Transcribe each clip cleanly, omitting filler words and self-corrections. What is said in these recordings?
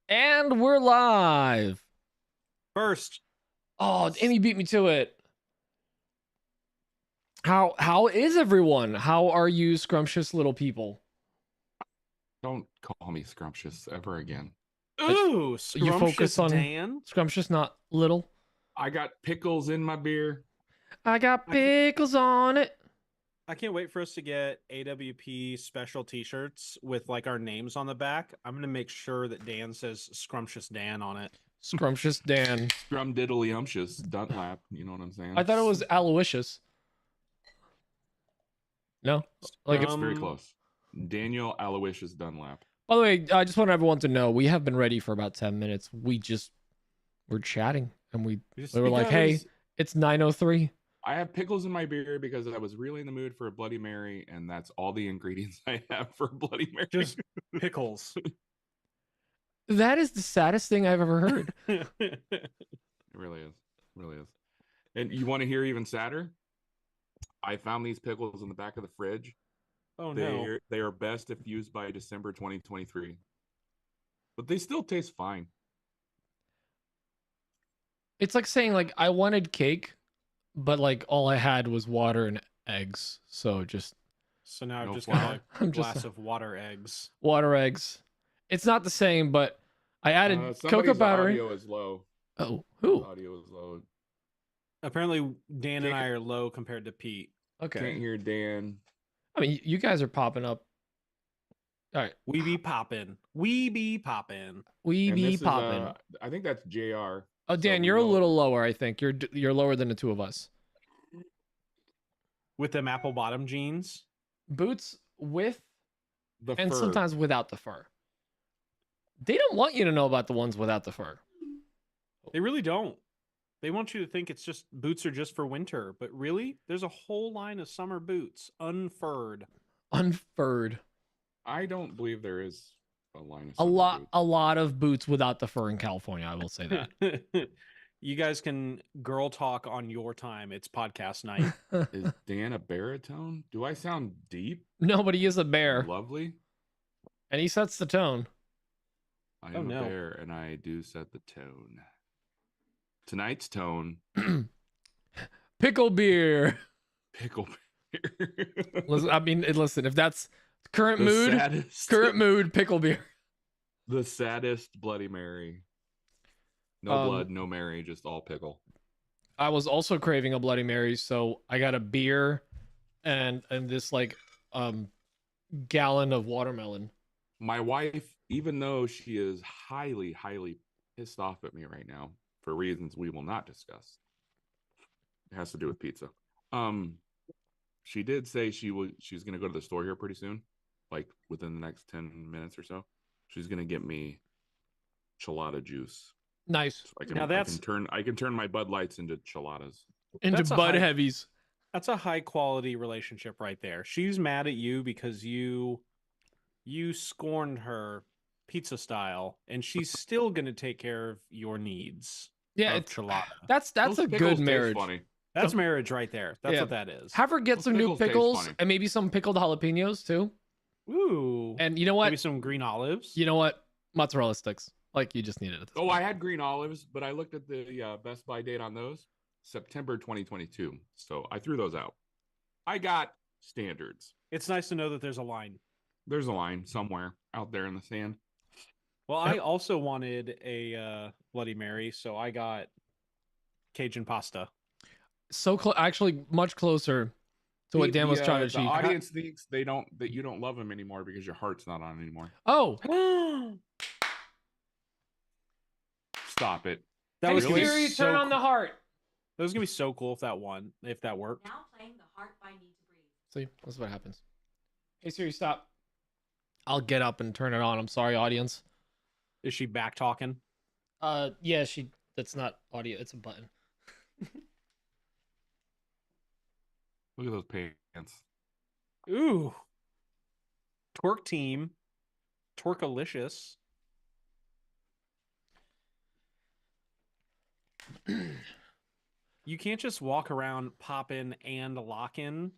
And we're live. First. Oh, Amy beat me to it. How is everyone? How are you, scrumptious little people? Don't call me scrumptious ever again. Ooh, You focus scrumptious on Dan. scrumptious, not little. I got pickles in my beer. I got pickles on it. I can't wait for us to get AWP special t-shirts with like our names on the back. I'm going to make sure that Dan says scrumptious Dan on it. Scrumptious Dan. Scrum diddly umptious Dunlap. You know what I'm saying? I thought it was Aloysius. No? Like it's very close. Daniel Aloysius Dunlap. By the way, I just want everyone to know we have been ready for about 10 minutes. We're chatting and we were like, hey, it's 9:03. I have pickles in my beer because I was really in the mood for a Bloody Mary, and that's all the ingredients I have for a Bloody Mary. Just pickles. That is the saddest thing I've ever heard. It really is. It really is. And you want to hear even sadder? I found these pickles in the back of the fridge. Oh, no. They are best if used by December 2023. But they still taste fine. It's like saying, like, I wanted cake, but, like, all I had was water and eggs. So now no I've just flour. got a glass of water eggs. Water eggs. It's not the same, but I added cocoa powder. Audio is low. Oh, who? Audio is low. Apparently, Dan and I are low compared to Pete. Okay. Can't hear Dan. I mean, you guys are popping up. All right. We be popping. We be popping. We be popping. I think that's JR. Oh, Dan, you're a little lower, I think. You're lower than the two of us. With them apple bottom jeans? Boots with the and fur. Sometimes without the fur. They don't want you to know about the ones without the fur. They really don't. They want you to think it's just boots are just for winter, but really, there's a whole line of summer boots, unfurred. Unfurred. I don't believe there is a line of summer a lot of boots without the fur in California. I will say that. You guys can girl talk on your time. It's podcast night. Is Dan a baritone? Do I sound deep? No, but he is a bear. Lovely. And he sets the tone. I am a bear, and I do set the tone. Tonight's tone. Pickle beer. Pickle beer. Listen, if that's current mood, pickle beer. The saddest Bloody Mary. No blood, no Mary, just all pickle. I was also craving a Bloody Mary, so I got a beer and this like gallon of watermelon. My wife, even though she is highly, highly pissed off at me right now for reasons we will not discuss, it has to do with pizza. She did say she was going to go to the store here pretty soon, like within the next 10 minutes or so. She's going to get me chelada juice. Nice. So I can turn my Bud Lights into cheladas. Into Bud Heavies. That's a high quality relationship right there. She's mad at you because you scorned her pizza style, and she's still going to take care of your needs. Yeah, it's chelada. That's a good marriage. Funny. That's marriage right there. That's what that is. Have her get some new pickles and maybe some pickled jalapenos too. Ooh. And you know what? Maybe some green olives. You know what? Mozzarella sticks. Like you just needed it. Oh, I had green olives, but I looked at the Best Buy date on those. September 2022. So I threw those out. I got standards. It's nice to know that there's a line. There's a line somewhere out there in the sand. Well, I also wanted a Bloody Mary, so I got Cajun pasta. So actually much closer to what Dan was trying to achieve. The audience thinks that you don't love him anymore because your heart's not on anymore. Oh. Stop it. That was Siri, turn on the heart. That was gonna be so cool if that worked. Now playing the heart by Need to Breathe. See, that's what happens. Hey Siri, stop. I'll get up and turn it on. I'm sorry, audience. Is she back talking? Yeah, that's not audio, it's a button. Look at those pants. Ooh. Twerk team. Twerkalicious. You can't just walk around popping and locking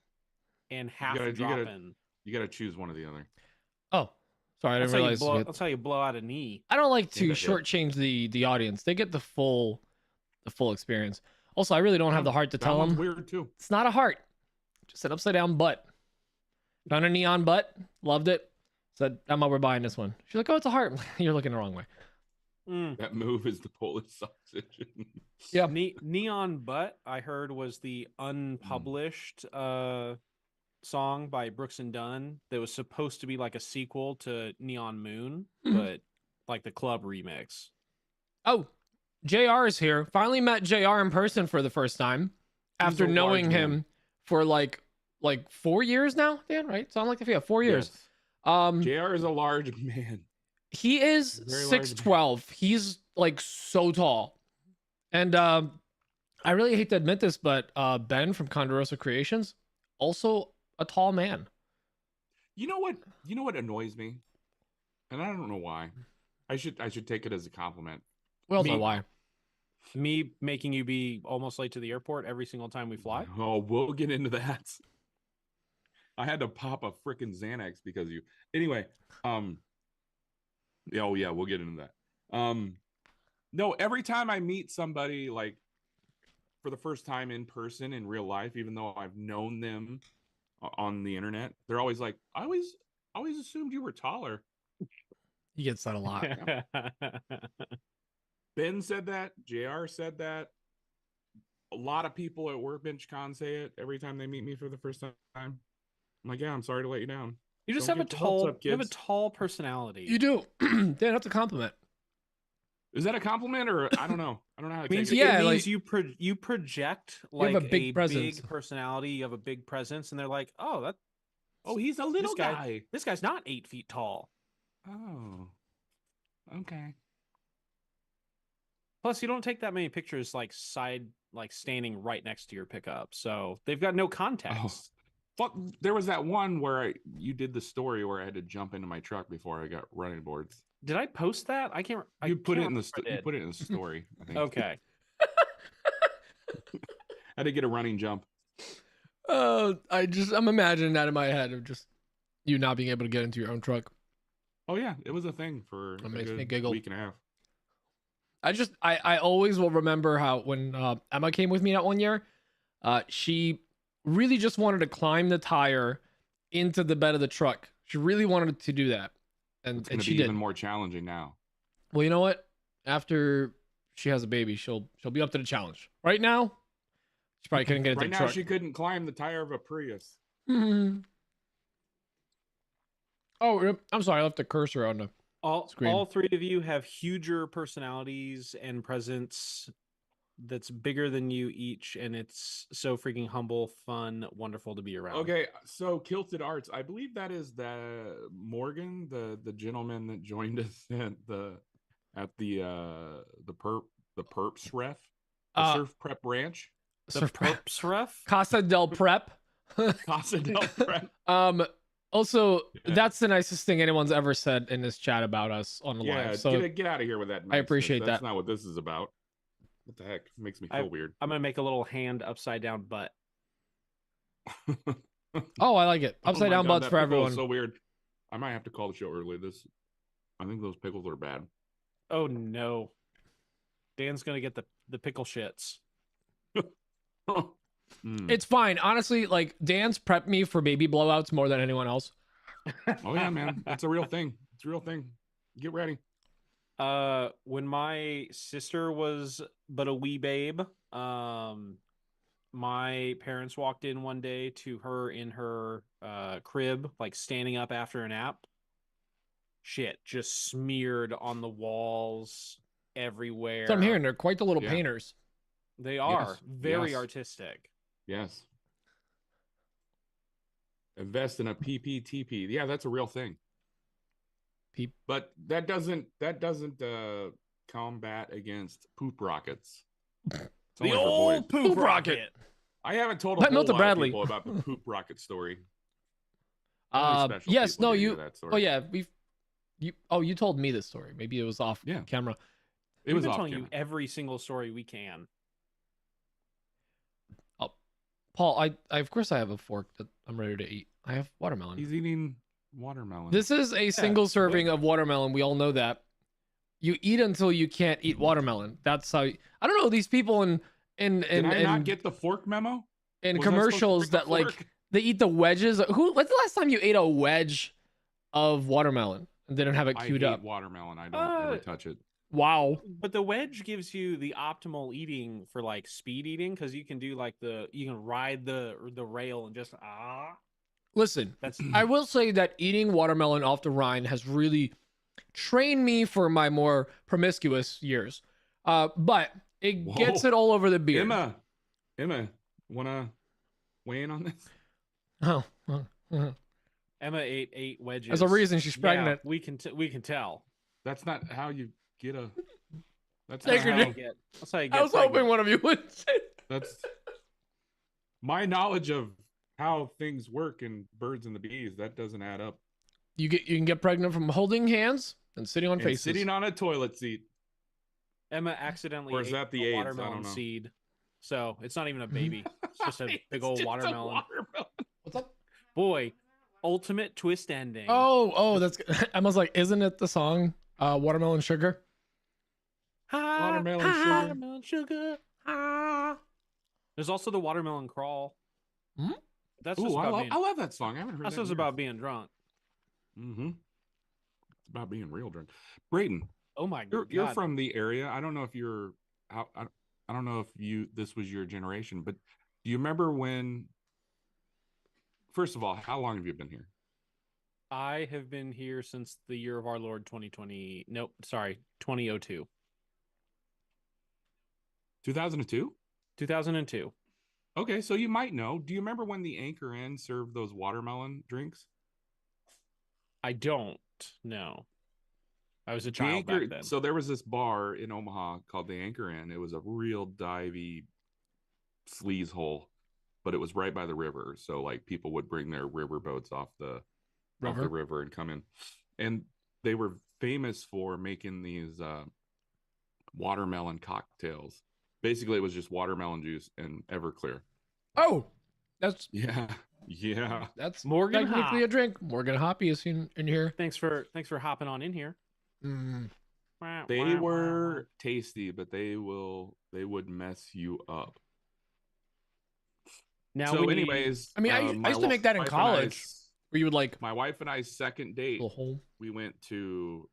and half dropping. You gotta choose one or the other. Oh, Sorry, I didn't realize. That's how you blow out a knee. I don't like to Yeah, that hip. shortchange the audience. They get the full experience. Also, I really don't have the heart to That tell one's them weird too. it's not a heart, just an upside down butt. Found a neon butt, loved it. Said, Emma, we're buying this one. She's like, oh, it's a heart. You're looking the wrong way. That move is the Polish sausage. Yeah. Neon Butt, I heard, was the unpublished song by Brooks and Dunn that was supposed to be like a sequel to Neon Moon, but like the club remix. Oh, JR is here. Finally met JR in person for the first time after a large knowing man. him for like 4 years now, Dan, right? Sound like 4 years. Yes. JR is a large man. He is Very large 6'12". He's like so tall. And I really hate to admit this, but Ben from Condorosa Creations, also a tall man. You know what annoys me? And I don't know why. I should take it as a compliment. Well, so why? Me making you be almost late to the airport every single time we fly. Oh, we'll get into that. I had to pop a freaking Xanax because of you. Anyway, yeah, oh yeah, we'll get into that. No, every time I meet somebody like for the first time in person in real life, even though I've known them on the internet, they're always like, I always assumed you were taller. He gets that a lot. Ben said that. JR said that. A lot of people at Workbench Con say it every time they meet me for the first time. I'm like, yeah, I'm sorry to let you down. You just Don't have a get your hopes tall, up, you have a kids. tall personality. You do. Dan, that's a compliment. Is that a compliment or I don't know? I don't know how to It means, take it. Yeah, it means like- you project You like have a big presence. big personality. You have a big presence, and they're like, oh, Oh, he's a little guy- guy. this guy's not 8 feet tall. Oh, okay. Plus, you don't take that many pictures like standing right next to your pickup, so they've got no context. Fuck, there was that one where you did the story where I had to jump into my truck before I got running boards. Did I post that? I can't. You put it in the remember if I you did. put it in the story. I think. Okay. I had to get a running jump. I'm imagining that in my head of just you not being able to get into your own truck. Oh yeah, it was a thing for That a makes me good giggle. week and a half. I always will remember how when Emma came with me that one year, she really just wanted to climb the tire into the bed of the truck. She really wanted to do that. It's And going to she be did. even more challenging now. Well, you know what? After she has a baby, she'll be up to the challenge. Right now, she probably couldn't get into Right the now, truck. she couldn't climb the tire of a Prius. Oh, rip. I'm sorry. I left the cursor on the screen. All three of you have huger personalities and presence that's bigger than you each, and it's so freaking humble, fun, wonderful to be around. Okay, so Kilted Arts, I believe that is the Morgan, the gentleman that joined us at the Perps Ref, the Surf Prep Ranch, The Perps Ref? Casa del Prep. Casa del Prep. Also, Yeah. that's the nicest thing anyone's ever said in this chat about us on the Yeah, live. So get out of here with that. I appreciate niceness. That's that. not what this is about. What the heck? Makes me feel weird. I'm gonna make a little hand upside down butt. oh, I like it. Oh Upside my down God, butts that for pickle is everyone. So weird. I might have to call the show early. I think those pickles are bad. Oh no. Dan's gonna get the pickle shits. It's fine. Honestly, like Dan's prepped me for baby blowouts more than anyone else. Oh yeah, man. That's a real thing. It's a real thing. Get ready. When my sister was but a wee babe, my parents walked in one day to her in her crib, like standing up after a nap. Shit just smeared on the walls everywhere. So I'm hearing they're quite the little Yeah. painters. They are Yes, very yes. artistic. Yes. Invest in a PPTP. Yeah, that's a real thing. Peep. But that doesn't combat against poop rockets. It's The only for old boys. poop Poop rocket. rocket. I haven't told a Let whole Milton lot Bradley. of people about the poop rocket story. Only special Yes, people no, do you. that story. Oh yeah, you told me this story. Maybe it was off Yeah. camera. It We've was been off telling camera. you every single story we can. Paul, I of course I have a fork that I'm ready to eat. I have watermelon. He's eating watermelon. This is a single serving of watermelon. We all know that. You eat until you can't eat watermelon. That's how. I don't know these people in Did I not get the fork memo? in Was I supposed to commercials bring a that like fork? they eat the wedges. When's the last time you ate a wedge of watermelon and didn't have it I queued hate up? watermelon. I don't ever touch it. Wow. But the wedge gives you the optimal eating for like speed eating because you can do like you can ride the rail and just Listen, that's I will say that eating watermelon off the rind has really trained me for my more promiscuous years. But it gets Whoa. it all over the beer. Emma, wanna weigh in on this? Oh, Emma ate 8 wedges. there's a reason she's pregnant. Yeah, we can tell. That's not how you get a. That's Take not her how, dick. That's how you get. I was hoping pregnant. one of you would say. that's my knowledge of how things work in birds and the bees. That doesn't add up. You can get pregnant from holding hands and sitting on And faces. sitting on a toilet seat. Emma accidentally Or is ate that the a AIDS? I watermelon don't know. seed, so it's not even a baby. It's just a big It's old just a watermelon. What's up? Boy, ultimate twist ending. Oh, that's good. Emma's like, isn't it the song Watermelon Sugar? Watermelon sugar. Watermelon sugar. There's also the watermelon crawl. Hmm? That's just Ooh, I about love that song. I haven't heard that's that. just about being drunk. Mm-hmm. It's about being real drunk. Braden, Oh my you're god! from the area. I don't know if you're. I don't know if this was your generation, but do you remember when? First of all, how long have you been here? I have been here since the year of our Lord 2020. Nope, sorry, 2002. 2002. 2002. Okay, so you might know. Do you remember when the Anchor Inn served those watermelon drinks? I don't know. I was a The child Anchor, back then. so there was this bar in Omaha called the Anchor Inn. It was a real divey sleaze hole, but it was right by the river. So like people would bring their river boats off the river and come in. And they were famous for making these watermelon cocktails. Basically, it was just watermelon juice and Everclear. Oh, that's Yeah. that's Morgan technically Hop. a drink. Morgan Hoppy is in here. Thanks for hopping on in here. They were tasty, but they would mess you up. Now So, we anyways, I mean, I used to make that in wife and college. Where you would like my wife and I's second date, little hole. we went to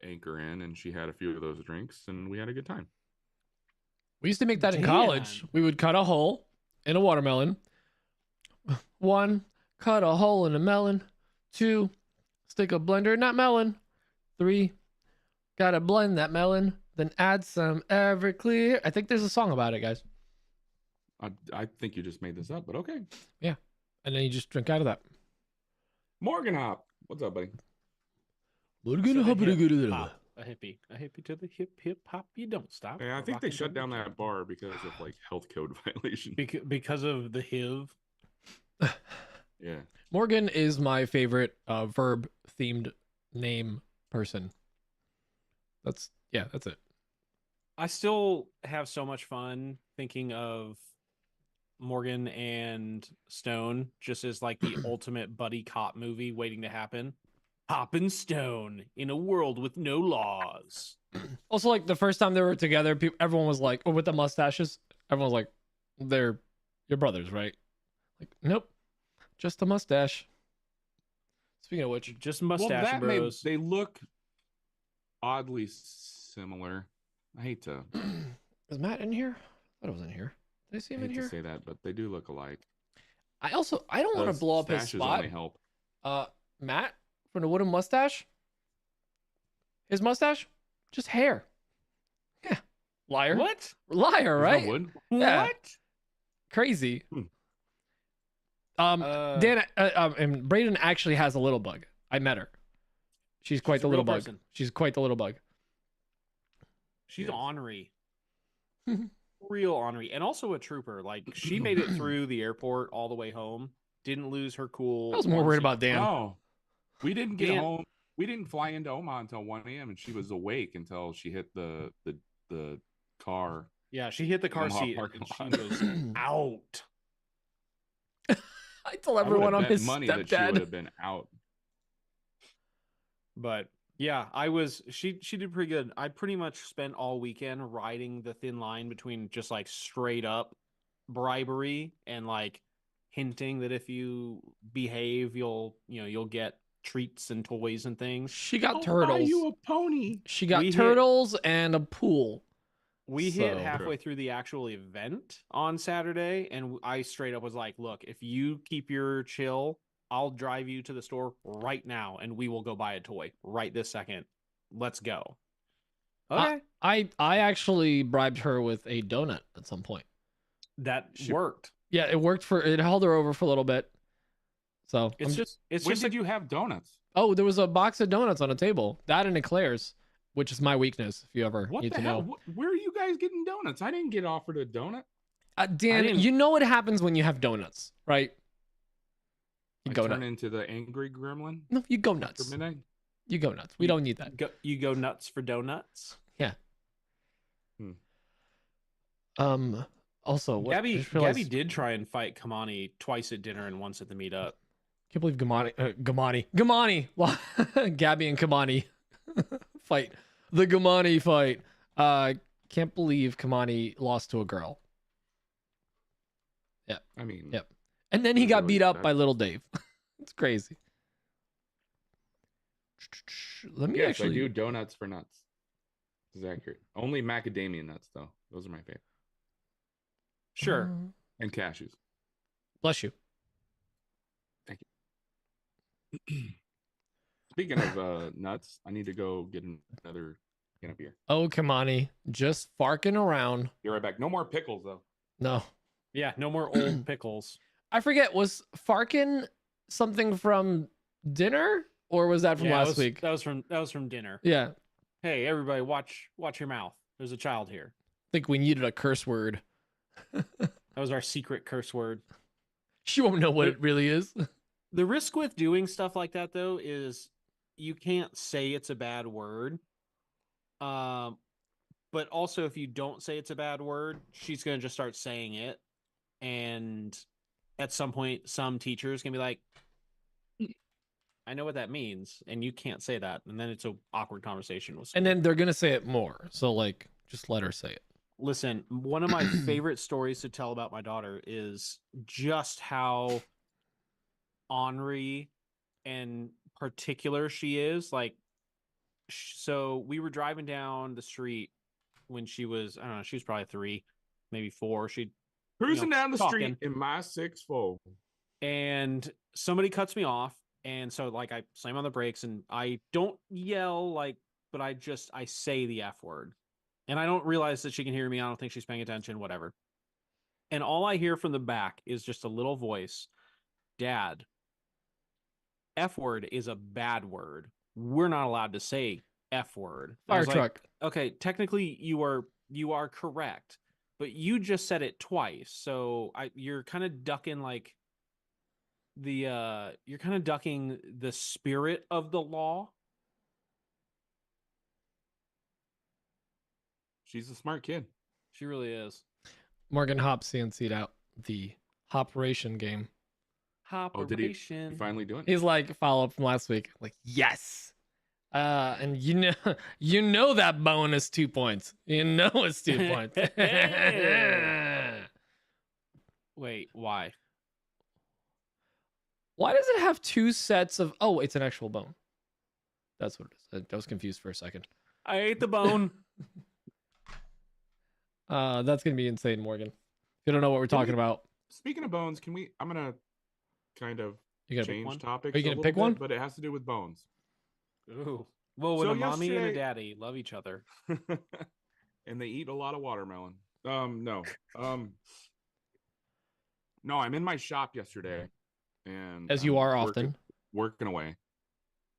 Anchor Inn, and she had a few of those drinks, and we had a good time. We used to make that in Damn. college. We would cut a hole in a watermelon. 1, cut a hole in a melon. 2, stick a blender in that melon. 3, gotta blend that melon. Then add some Everclear. I think there's a song about it, guys. I think you just made this up, but okay. And then you just drink out of that. Morgan Hop, what's up, buddy? We're So gonna a hop it hip together. hop, a hippie to the hip hop. You don't stop. Yeah, I think they Rockin' shut to the down beat. that bar because of like health code violation. Because of the HIV. Yeah. Morgan is my favorite verb themed name person. That's it. I still have so much fun thinking of Morgan and Stone just as like the ultimate buddy cop movie waiting to happen. Hop and Stone in a world with no laws. Also, like the first time they were together, everyone was like, "Oh, with the mustaches." Everyone was like, "They're your brothers, right?" Like, nope, just a mustache. Speaking of which, Just Well, mustache that bros. they look oddly similar. I hate to is Matt in here? I thought it was in here. Did I see him in here? say that, but they do look alike. I don't want to Those blow up his stashes spot. only help. Matt from the wooden mustache. His mustache, just hair. Yeah, liar. What? Liar, There's right? no wood? Yeah. What? Crazy. Hmm. Dan and Braden actually has a little bug. I met her. She's quite She's the a little real bug. person. She's quite the little bug. She's Yes. ornery. Real ornery. And also a trooper. Like she made it through the airport all the way home. Didn't lose her cool. I was more one worried seat. about Dan. No. We didn't get Dan- home. We didn't fly into Omaha until 1 a.m. and she was awake until she hit the car. Yeah, she hit the car Omaha seat parking and she lot. was out. I told I would everyone have I'm bet his money that she would stepdad. have been out. But yeah, she did pretty good. I pretty much spent all weekend riding the thin line between just like straight up bribery and like hinting that if you behave, you'll get treats and toys and things. She got I'll buy turtles. you a pony. She got We hit- turtles and a pool. We hit So- halfway through the actual event on Saturday, and I straight up was like, look, if you keep your chill, I'll drive you to the store right now, and we will go buy a toy right this second. Let's go. Okay. I actually bribed her with a donut at some point. That She- worked. Yeah, it held her over for a little bit. So It's I'm- just When did like you have donuts? oh, there was a box of donuts on a table. That and eclairs, which is my weakness. If you ever What need the to hell? know, Where are you guys getting donuts? I didn't get offered a donut. Dan, didn't- you know what happens when you have donuts, right? You I go turn nuts. into the angry gremlin No, you go after nuts. midnight. You go nuts. We don't need that. you go nuts for donuts. Yeah. Hmm. Also, what, I Gabby just realized- Gabby did try and fight Kamani twice at dinner and once at the meetup. Can't believe Gamani, Gabby and Kamani fight. The Gamani fight. Can't believe Kamani lost to a girl. I mean, Yep. And then he Who's got really beat up that- by Little Dave. It's crazy. Let me yes, actually. I do donuts for nuts. This is accurate. Only macadamia nuts, though. Those are my favorite. Sure. And cashews. Bless you. Speaking of nuts, I need to go get another can of beer. Oh, Kamani, just farking around. Be right back. No more pickles, though. No, Yeah, no more old pickles. I forget. Was farking something from dinner or was that from Yeah, last week? That was from dinner. Yeah, I Hey, everybody, watch your mouth. There's a child here. think we needed a curse word. That was our secret curse word. She won't know what it really is. The risk with doing stuff like that, though, is you can't say it's a bad word. But also, if you don't say it's a bad word, she's going to just start saying it. And at some point, some teacher's going to be like, I know what that means. And you can't say that. And then it's an awkward conversation with And school. then they're gonna say it more. So like, just let her say it. Listen, one of my favorite stories to tell about my daughter is just how ornery and particular she is. Like, so we were driving down the street when she was, I don't know, she was probably 3, maybe 4. Cruising down the talking. street in my 6'4". And somebody cuts me off. And so like I slam on the brakes and I don't yell but I say the F word. And I don't realize that she can hear me. I don't think she's paying attention, whatever. And all I hear from the back is just a little voice. Dad, F word is a bad word. We're not allowed to say F word. And I Fire was like, truck. okay, technically you are correct, but you just said it twice. So you're kind of ducking like you're kind of ducking the spirit of the law. She's a smart kid. She really is. Morgan Hop CNC'd out the Hopration game. Oh, did he Operation. finally do it? He's like follow up from last week. Like, yes. And you know that bonus 2 points. You know it's 2 points. Wait, why? Why does it have 2 sets of? Oh, it's an actual bone. That's what it is. I was confused for a second. I ate the bone. That's gonna be insane, Morgan. If you don't know what we're talking about, Speaking of bones, I'm gonna kind of you gotta change topics. Are you a gonna little pick bit, one? But it has to do with bones. Ooh. Well, when So a mommy and a yesterday- daddy love each other. And they eat a lot of watermelon. No. No, I'm in my shop yesterday, and as you I'm are working- often. working away.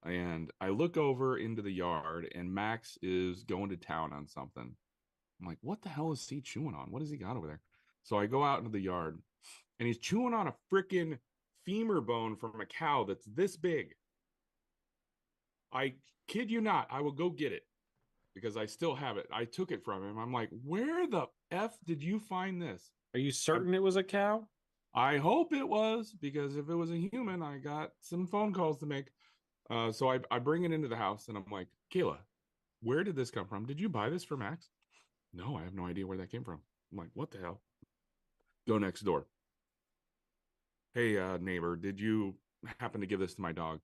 And I look over into the yard, and Max is going to town on something. I'm like, what the hell is he chewing on? What has he got over there? So I go out into the yard, and he's chewing on a freaking femur bone from a cow that's this big. I kid you not, I will go get it because I still have it. I took it from him. I'm like, where the F did you find this? Are you certain it was a cow? I hope it was, because if it was a human, I got some phone calls to make. So I bring it into the house and I'm like, Kayla, where did this come from? Did you buy this for Max? No, I have no idea where that came from. I'm like, what the hell? Go next door. Hey, neighbor, did you happen to give this to my dog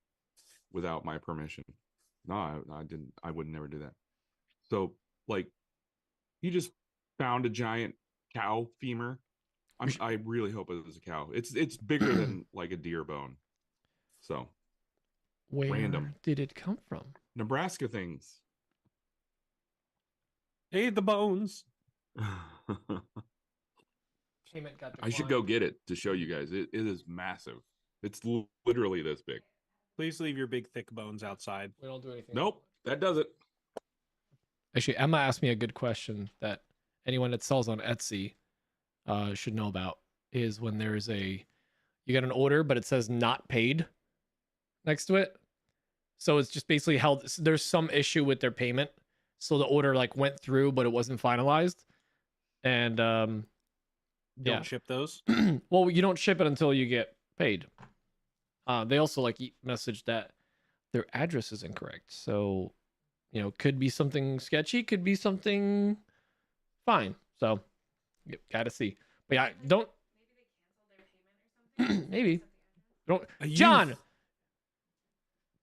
without my permission? No, I didn't. I would never do that. So, like, he just found a giant cow femur. I really hope it was a cow. It's bigger than like a deer bone. So, Where random. did it come from? Nebraska things. Hey, the bones. Payment got I should go get it to show you guys. It is massive. It's literally this big. Please leave your big thick bones outside. We don't do anything. Nope, that does it. Actually, Emma asked me a good question that anyone that sells on Etsy should know about. Is when there's you get an order, but it says not paid next to it. So it's just basically held. There's some issue with their payment. So the order like went through, but it wasn't finalized. And Don't yeah. ship those. Well, you don't ship it until you get paid. They also like message that their address is incorrect. So, you know, could be something sketchy, could be something fine. So, you gotta see. But yeah, don't. Maybe. Don't. John!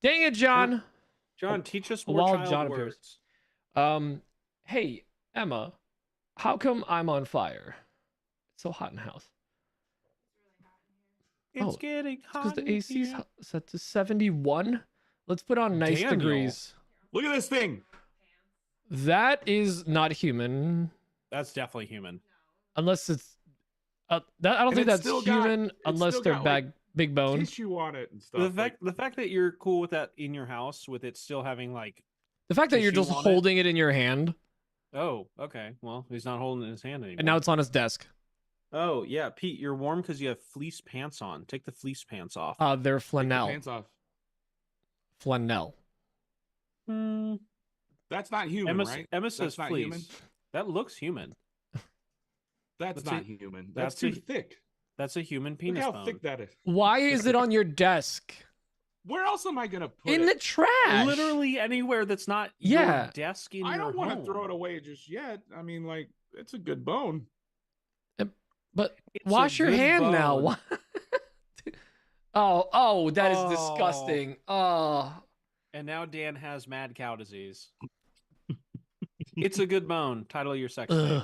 Dang it, John! John, teach us more While child John appears. words. Hey, Emma, how come I'm on fire? It's so hot in the house. It's getting Because hot. the AC's set to 71. Let's put on nice Daniel. degrees. Look at this thing. That is not human, That's definitely human. unless it's. I don't think it's that's still got- human it's unless still they're got, like, big bone. Tissue on it and stuff. The fact that you're cool with that in your house, with it still having like, The fact that you're tissue just on it? holding it in your hand, oh, okay, well, he's not holding it in his hand anymore. and now it's on his desk. Oh yeah, Pete, you're warm because you have fleece pants on. Take the fleece pants off. They're Take the flannel. pants off. Flannel. That's not human, right? Emma says not fleece. human? That looks human. That's That's not a- human. That's that's too a- thick. That's a human Look penis how bone. thick that is. Why is it on your desk? Where else am I gonna put In it? the trash. Literally anywhere that's not Yeah. your desk in I your don't want to home. throw it away just yet. I mean, like, it's a good bone. But It's a wash your good hand now. bone. Why- oh, that is Oh. disgusting. Oh. And now Dan has mad cow disease. It's a good bone. Title of your sex tape.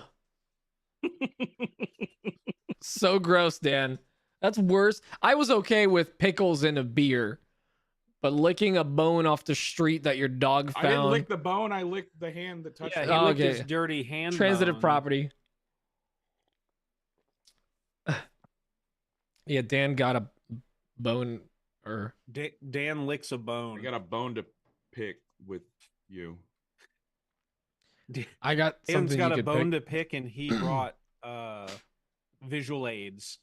So gross, Dan. That's worse. I was okay with pickles in a beer, but licking a bone off the street that your dog I didn't found. lick the bone. I licked the hand that touched Yeah, it. he Oh, licked okay. his dirty hand. Transitive bone. property. Yeah, Dan got a bone or Dan licks a bone. I got a bone to pick with you. I got Dan's something got you a could bone pick. to pick, and he brought visual aids.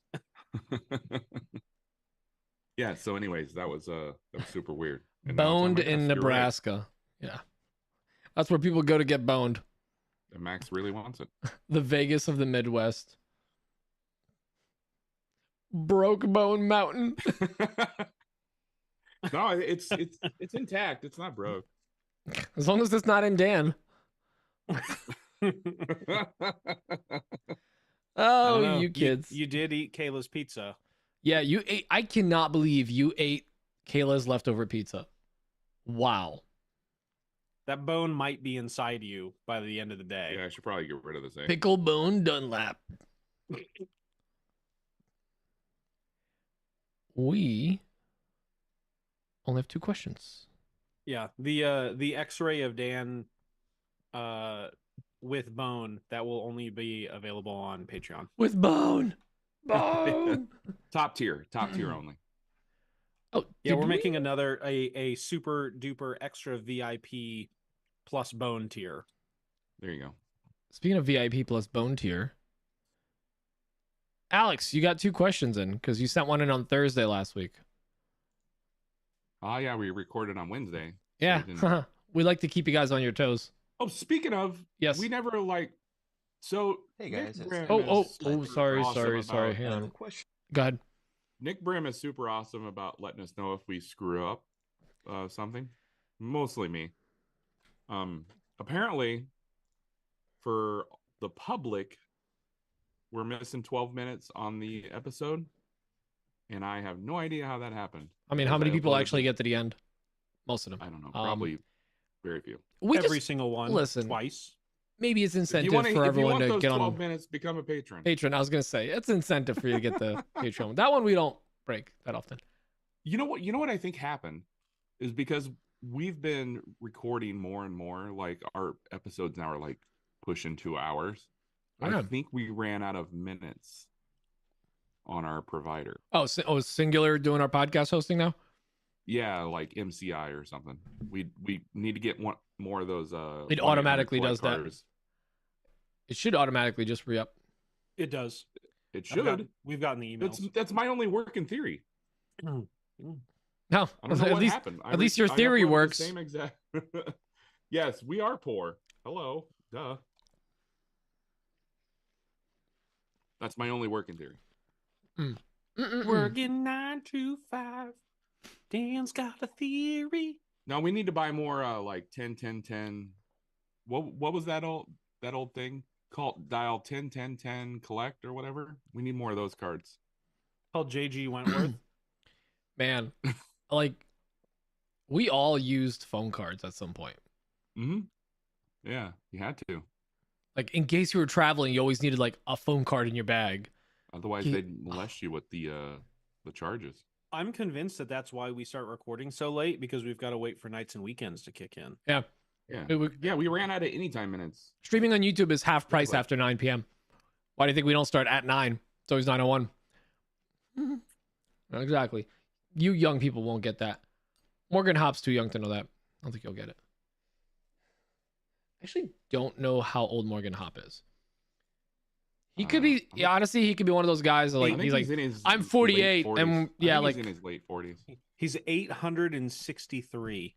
Yeah. So, anyways, that was super weird. And now it's on Boned my in desk. You're right. Nebraska. Yeah. That's where people go to get boned. And Max really wants it. The Vegas of the Midwest. Broke Bone Mountain. No, it's intact. It's not broke. As long as it's not in Dan. Oh, know. you kids. You did eat Kayla's pizza. Yeah, you ate. I cannot believe you ate Kayla's leftover pizza. Wow. That bone might be inside you by the end of the day. Yeah, I should probably get rid of this thing. Pickle Bone Dunlap. We only have 2 questions. Yeah, the X-ray of Dan with bone that will only be available on Patreon. With bone. Bone. Top tier only. Oh, Yeah, did we're we- making another a super duper extra VIP plus bone tier. There you go. Speaking of VIP plus bone tier, Alex, you got 2 questions in because you sent one in on Thursday last week. Oh yeah, we recorded on Wednesday. so Yeah, we didn't- we like to keep you guys on your toes. Oh, speaking of, Yes. we never like. So Hey, Nick guys, it's- Brim Oh, is oh, super sorry, awesome sorry, about- sorry. Hang on. Question. Go ahead. Nick Brim is super awesome about letting us know if we screw up. something. Mostly me. Apparently, for the public, we're missing 12 minutes on the episode, and I have no idea how that happened. I mean, how many people uploaded actually get to the end? Most of them. I don't know. Probably very few. Every single one. listen. Twice. Maybe it's If incentive you want for everyone to those get 12 on minutes, become a patron. Patreon. I was gonna say it's incentive for you to get the Patreon. That one we don't break that often. You know what? You know what I think happened is because we've been recording more and more. Like our episodes now are like pushing 2 hours. Yeah. I think we ran out of minutes on our provider. Oh, Singular doing our podcast hosting now. Yeah, like MCI or something. We need to get more of those. It automatically does that. cars. It should automatically just re-up. It does. It should. We've gotten the emails. That's my only working theory. No, I don't know at what least happened. at least your theory uploaded the works. Same exact. Yes, we are poor. Hello, duh. That's my only working theory. Working 9 to 5. Dan's got a theory. Now we need to buy more like 10 10 10. What was that old thing called? Dial 10 10 10 collect or whatever. We need more of those cards. Called JG Wentworth. Man, like we all used phone cards at some point. Mm-hmm. Yeah, you had to. Like in case you were traveling, you always needed like a phone card in your bag. Otherwise, they'd molest you with the charges. I'm convinced that that's why we start recording so late, because we've got to wait for nights and weekends to kick in. Yeah. Yeah, we ran out of anytime minutes. Streaming on YouTube is half price after 9 p.m. Why do you think we don't start at 9? It's always 9:01. Exactly. You young people won't get that. Morgan Hop's too young to know that. I don't think you'll get it. I actually don't know how old Morgan Hop is. He could be, honestly, he could be one of those guys that, like, he's like, I'm 48, and yeah, like he's in his late 40s. He's 863.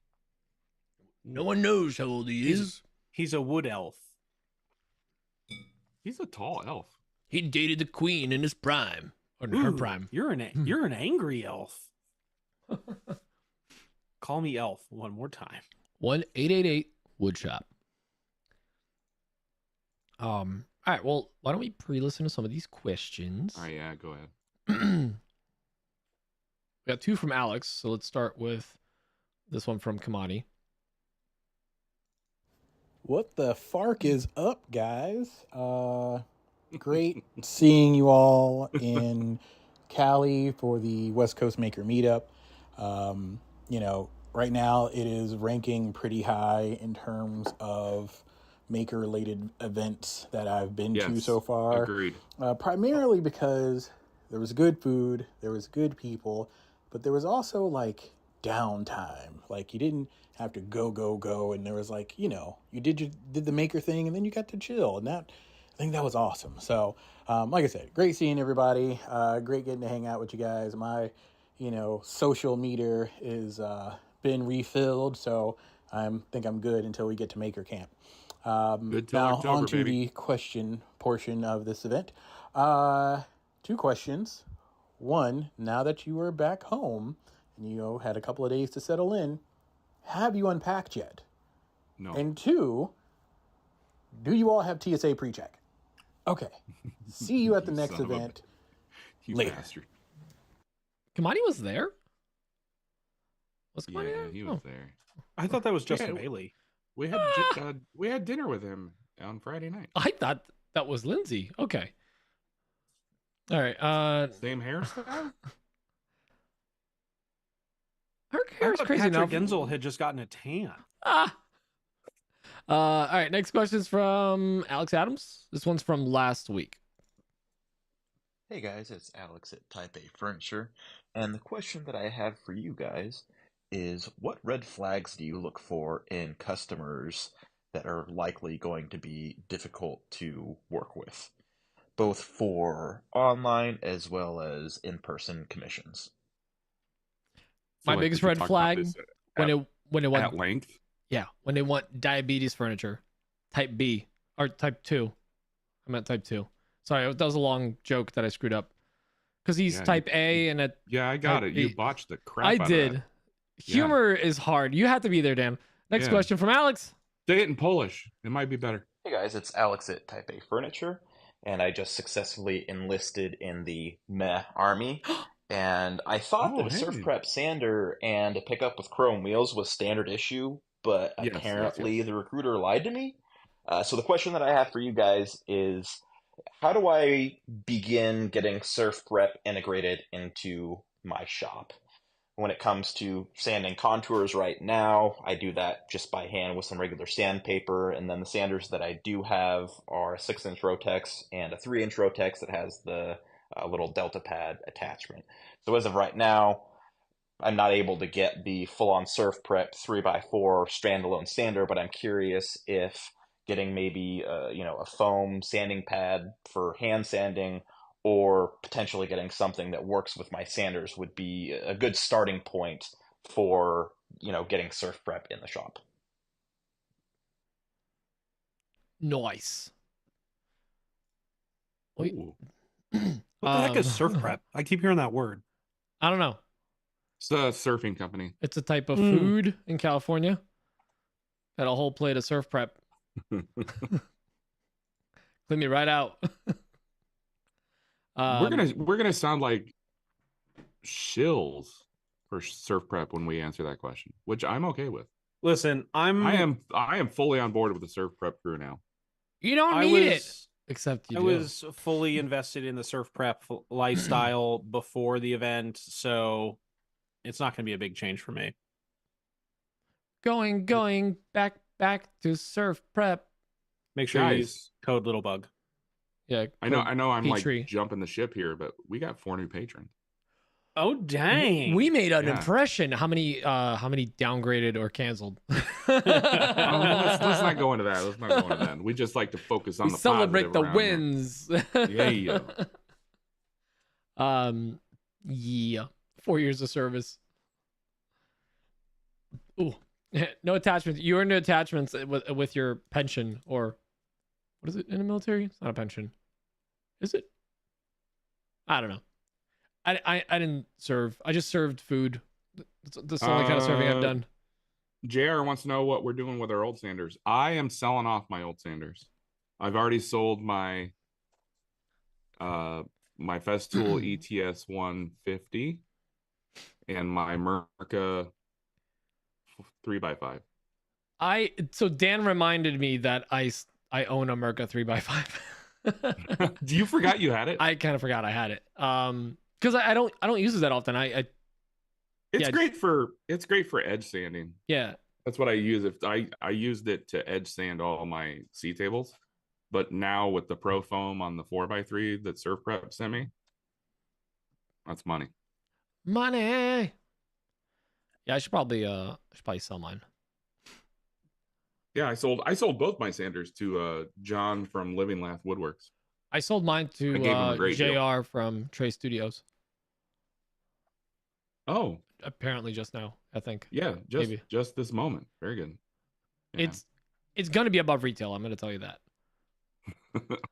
No one knows how old he is. He's a wood elf. He's a tall elf. He dated the queen in his prime, or in her prime. You're an angry elf. Call me elf one more time. 1-888 Woodshop. All right, well, why don't we pre-listen to some of these questions? Oh yeah, go ahead. We got 2 from Alex, so let's start with this one from Kamani. What the fark is up, guys? Great seeing you all in Cali for the West Coast Maker Meetup. Right now it is ranking pretty high in terms of maker-related events that I've been to so far. Agreed. Primarily because there was good food, there was good people, but there was also like downtime. Like you didn't have to go, and there was like, you did the maker thing, and then you got to chill, and I think that was awesome. So, like I said, great seeing everybody. Great getting to hang out with you guys. My, social meter is been refilled, so I think I'm good until we get to Maker Camp. Good till now October, on to baby. the question portion of this event. 2 questions. One, now that you are back home and you had a couple of days to settle in, have you unpacked yet? No. And 2, do you all have TSA pre-check? Okay. See you at the next son of a- event. You later. bastard. Kamani was there? Was Kamani Yeah, there? he was Oh. there. I thought that was Justin Yeah. Bailey. We had dinner with him on Friday night. I thought that was Lindsay. Okay. All right. Same hairstyle. Her I hair's thought crazy Patrick enough. Genzel had just gotten a tan. All right. Next question is from Alex Adams. This one's from last week. Hey guys, it's Alex at Type A Furniture, and the question that I have for you guys is, what red flags do you look for in customers that are likely going to be difficult to work with, both for online as well as in-person commissions? My biggest red flag when it went at length. Yeah, when they want diabetes furniture, type B or type 2. I meant type 2. Sorry, that was a long joke that I screwed up. Because he's type A and Yeah, I got it. B. You botched the crap I out did. of that. Humor is hard. You have to be there, Dan. Next Yeah. question from Alex. Say it in Polish. It might be better. Hey guys, it's Alex at Type A Furniture, and I just successfully enlisted in the Meh Army. And I thought that a Surf hey. Prep sander and a pickup with chrome wheels was standard issue, but Yes, apparently yes. the recruiter lied to me. So the question that I have for you guys is, how do I begin getting Surf Prep integrated into my shop? When it comes to sanding contours right now, I do that just by hand with some regular sandpaper, and then the sanders that I do have are a 6-inch Rotex and a 3-inch Rotex that has the little Delta pad attachment. So as of right now, I'm not able to get the full-on Surf Prep 3x4 standalone sander, but I'm curious if getting maybe a foam sanding pad for hand sanding, or potentially getting something that works with my sanders would be a good starting point for getting Surf Prep in the shop. Nice. Ooh. What the heck is Surf Prep? I keep hearing that word. I don't know. It's a surfing company. It's a type of food in California. Had a whole plate of Surf Prep. Clean me right out. We're gonna sound like shills for Surf Prep when we answer that question, which I'm okay with. Listen, I am fully on board with the Surf Prep crew now. You don't need it. Except you I do. was fully invested in the Surf Prep lifestyle before the event, so it's not going to be a big change for me. Going back to Surf Prep. Make sure you Guys. use code LittleBug. Yeah, I know I'm Petrie. like jumping the ship here, but we got 4 new patrons. Oh dang! We made an Yeah. impression. How many downgraded or canceled? Let's not go into that. Let's not go into that. We just like to focus on We the celebrate the positive around here. wins. Yeah. Yeah. 4 years of service. Ooh. No attachments. You earn attachments with your pension, or what is it in the military? It's not a pension. Is it? I don't know. I didn't serve. I just served food. That's the only kind of serving I've done. JR wants to know what we're doing with our old sanders. I am selling off my old sanders. I've already sold my my Festool ETS 150 and my Merca 3x5. So Dan reminded me that I own a Merca 3x5. You forgot you had it? I kind of forgot I had it. Because I don't use it that often. It's great for edge sanding. Yeah. That's what I use. If I used it to edge sand all my C tables, but now with the Pro Foam on the 4x3 that Surf Prep sent me, that's money. Money. Yeah, I should probably sell mine. Yeah, I sold both my sanders to John from Living Lath Woodworks. I sold mine to I gave him a great JR deal. from Trey Studios. Oh, Apparently just now, I think. yeah, Maybe. just this moment. Very good. Yeah. It's going to be above retail, I'm going to tell you that.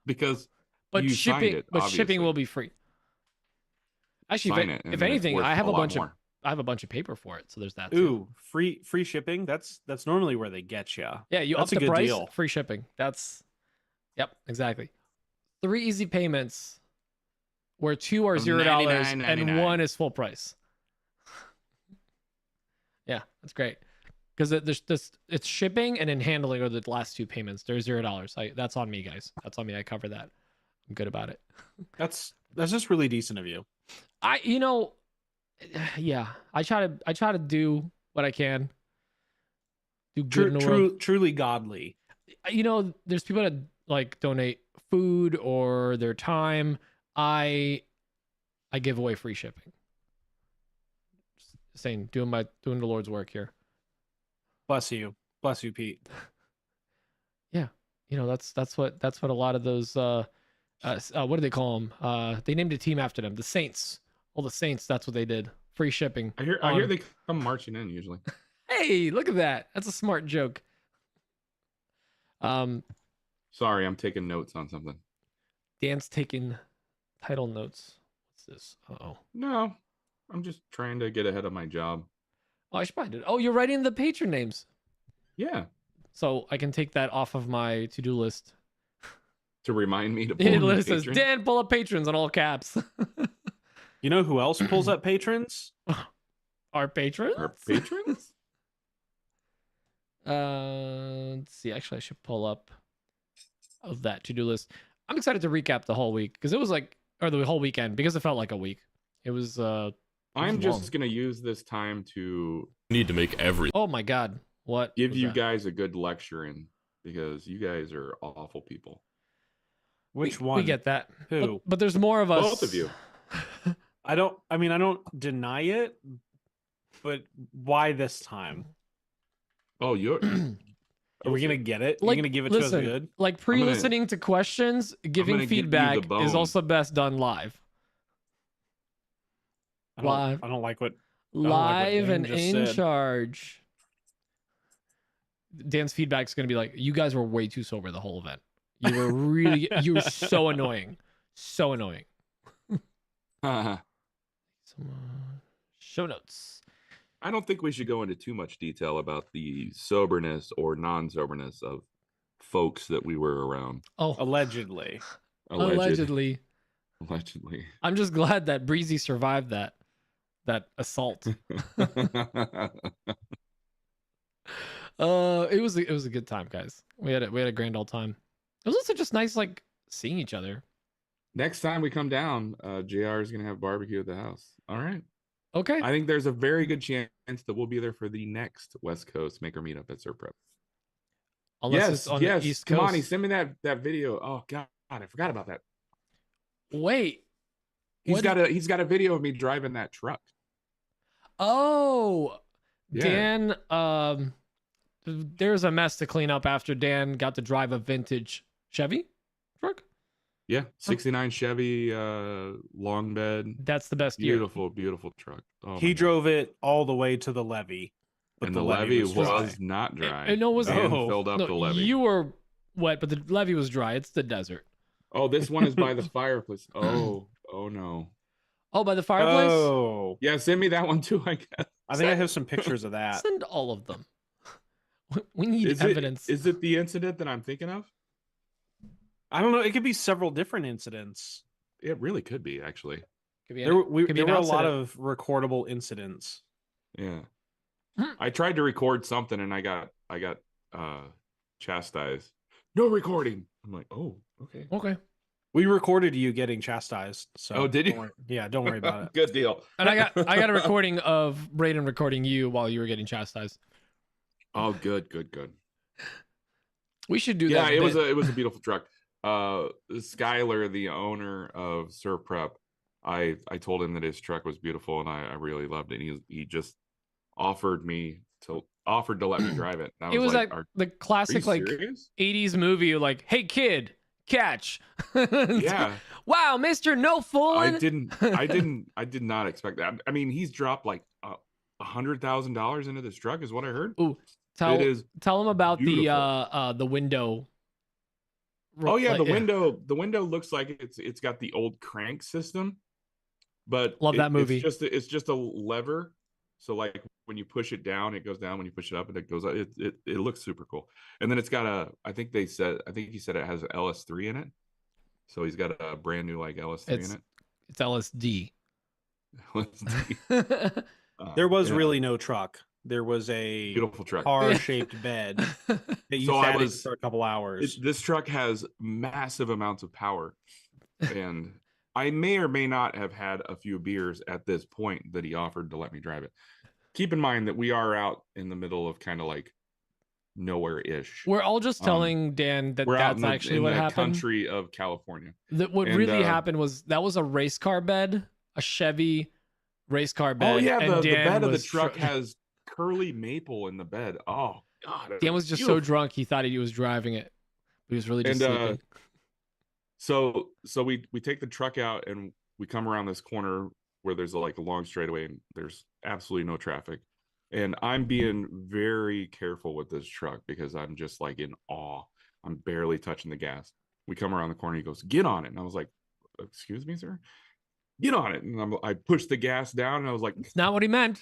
Because But you signed shipping it, shipping will obviously. be free. Actually, Sign it, and if then it's anything, worth I have a a lot bunch more. of paper for it, so there's that too. Ooh, free shipping. That's normally where they get you. Yeah, you up That's a the good price, deal. free shipping. Yep, exactly. 3 easy payments where 2 are Of $0 and $99.99. 1 is full price. Yeah, that's great. Because it's shipping and then handling are the last 2 payments. They're $0. That's on me, guys. That's on me. I cover that. I'm good about it. That's just really decent of you. Yeah, I try to do what I can. Do good in the world. Truly godly. There's people that like donate food or their time. I give away free shipping. Just saying, doing the Lord's work here. Bless you, Pete. Yeah, that's what a lot of those what do they call them? They named a team after them, the Saints. All the Saints. That's what they did. Free shipping. I hear they come marching in usually. Hey, look at that. That's a smart joke. Sorry, I'm taking notes on something. Dan's taking title notes. What's this? Uh-oh. No, I'm just trying to get ahead of my job. Oh, I should probably do it. Oh, you're writing the patron names. Yeah, So I can take that off of my to-do list. to remind me to pull It in literally says, patron. Dan, pull up patrons in all caps. You know who else pulls up patrons? Our patrons? Our patrons? Let's see. Actually, I should pull up of that to-do list. I'm excited to recap the whole week because it was like, or the whole weekend because it felt like a week. It was I'm long. just gonna use this time to Need to make every. Oh my God. What? give was you that? guys a good lecturing because you guys are awful people. Which we, one? We get that. Who? But there's more of us. Both of you. I don't deny it, but why this time? Oh, you're. Are we gonna get it? Like, You're gonna give it listen, to us good? like pre-listening to questions, giving gonna give you the feedback is bone. also best done live. Live. I don't like what Live Dan and just in said. charge. Dan's feedback is going to be like, you guys were way too sober the whole event. You were really, you were so annoying. So annoying. I Show notes. don't think we should go into too much detail about the soberness or non-soberness of folks that we were around. Oh, Allegedly. allegedly. Allegedly. I'm just glad that Breezy survived that assault. It was a good time, guys. We had a grand old time. It was also just nice, like seeing each other. Next time we come down, JR is gonna have barbecue at the house. All right. Okay. I think there's a very good chance that we'll be there for the next West Coast Maker Meetup at Sir Prep. Unless yes, it's on yes. the East Come Coast. on, send me that video. Oh God, I forgot about that. Wait. He's What got a video of me driving that truck. Oh, Yeah. Dan. There's a mess to clean up after Dan got to drive a vintage Chevy truck. Yeah, 69 Chevy long bed. That's the best year. Beautiful truck. Oh, He drove it all the way to the levee. But and the levee was dry. not dry. No, it was Dan Oh. filled up no, the levee. You were wet, but the levee was dry. It's the desert. Oh, this one is by the fireplace. Oh no. Oh, by the fireplace. Oh. Yeah, send me that one too, I guess. I think I have some pictures of that. Send all of them. We need Is evidence. Is it the incident that I'm thinking of? I don't know. It could be several different incidents. It really could be, actually. Could be There were could be there an were a lot accident. of recordable incidents. Yeah. Hmm. I tried to record something and I got chastised. No recording. I'm like, oh, okay. Okay. We recorded you getting chastised. So Oh, did you? don't worry- Yeah, don't worry about it. Good deal. And I got a recording of Braden recording you while you were getting chastised. Oh, good. We should do Yeah, that. it was bit. a beautiful truck. Skylar, the owner of Sir Prep, I told him that his truck was beautiful and I really loved it. And he just offered to let me drive it. And I It was like, like the classic like serious? 80s movie, like, hey kid, catch. Yeah. Wow, Mr. No Fooling. I did not expect that. I mean, he's dropped like $100,000 into this truck is what I heard. Ooh, It is tell him about beautiful. the window. Oh yeah, Like, the window looks like it's got the old crank system, but Love that movie. It's just a lever. So like when you push it down, it goes down. When you push it up, it goes up. It looks super cool. And then it's got I think he said it has an LS3 in it. So he's got a brand new like LS3 in it. It's LSD. LSD. There was Yeah. really no truck. There was a Beautiful truck. car-shaped bed that you So I sat in was- for a couple hours. This truck has massive amounts of power, and I may or may not have had a few beers at this point that he offered to let me drive it. Keep in mind that we are out in the middle of kind of like nowhere-ish. We're all just telling Dan that We're out that's in actually in what the happened. country of California. That what And, really happened was that was a race car bed, a Chevy race car bed. Oh yeah, and the Dan bed of the was truck has curly maple in the bed. Oh God, Dan was just so beautiful. drunk he thought he was driving it. He was really just And, sleeping. So we take the truck out and we come around this corner where there's like a long straightaway and there's absolutely no traffic. And I'm being very careful with this truck because I'm just like in awe. I'm barely touching the gas. We come around the corner. He goes, "Get on it." And I was like, "Excuse me, sir? Get on it." And I pushed the gas down and I was like, It's not what he meant.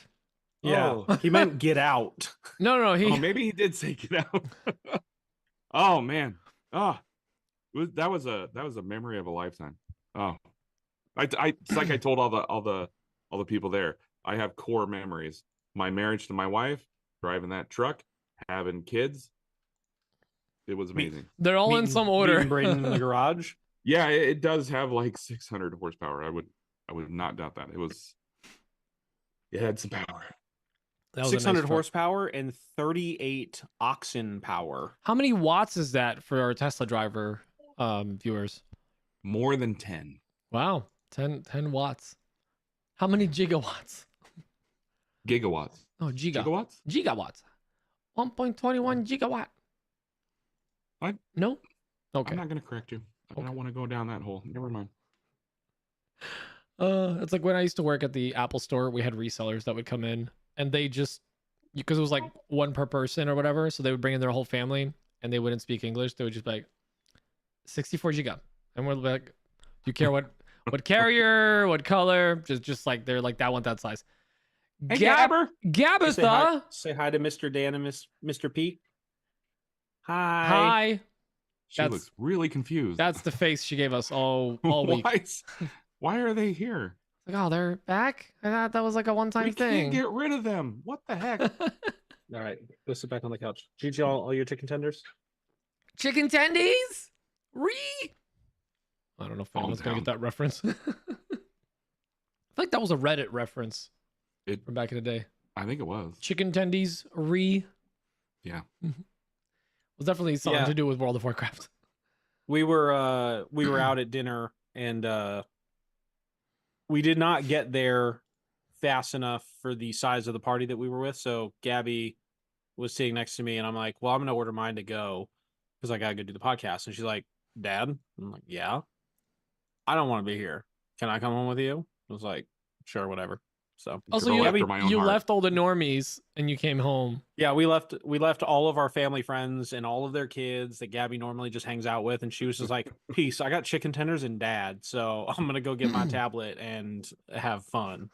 Yeah, Oh. he meant get out. No, Oh, maybe he did say get out. Oh man. Oh, that was a memory of a lifetime. Oh, it's like I told all the people there. I have core memories. My marriage to my wife, driving that truck, having kids. It was amazing. they're all in some order. Meeting Braden in the garage. Yeah, it does have like 600 horsepower. I would not doubt that. It had some power. That was a nice 600 truck. horsepower and 38 oxen power. How many watts is that for our Tesla driver viewers? More than 10. Wow, 10 watts. How many gigawatts? Gigawatts. Oh, Gigawatts? Gigawatts. 1.21 gigawatt. What? No? Okay. I'm not going to correct you. I don't want to go down that hole. Never mind. It's like when I used to work at the Apple store, we had resellers that would come in and they just, because it was like one per person or whatever, so they would bring in their whole family and they wouldn't speak English. They would just be like, 64 giga. And we're like, do you care what carrier, what color? Just like, they're like, that one, that size. Hey, Gabber. Gabitha. Say hi to Mr. Dan and Mr. Pete. Hi. Hi. She That's- looks really confused. That's the face she gave us all week. Why are they here? Like, oh, they're back? I thought that was like a one-time We thing. can't get rid of them. What the heck? All right, go sit back on the couch. Did you eat all your chicken tenders? Chicken tendies? I don't know if Calm anyone's gonna down. get that reference. I feel like that was a Reddit reference from back in the day. I think it was. Chicken tendies, Yeah. was definitely something Yeah. to do with World of Warcraft. We were out at dinner and we did not get there fast enough for the size of the party that we were with. So Gabby was sitting next to me and I'm like, well, I'm gonna order mine to go because I gotta go do the podcast. And she's like, Dad? I'm like, yeah. I don't want to be here. Can I come home with you? I was like, sure, whatever. So Also, Girl you, after my own you heart. left all the normies and you came home. yeah, we left all of our family friends and all of their kids that Gabby normally just hangs out with, and she was just like, peace, I got chicken tenders and Dad, so I'm gonna go get my tablet and have fun.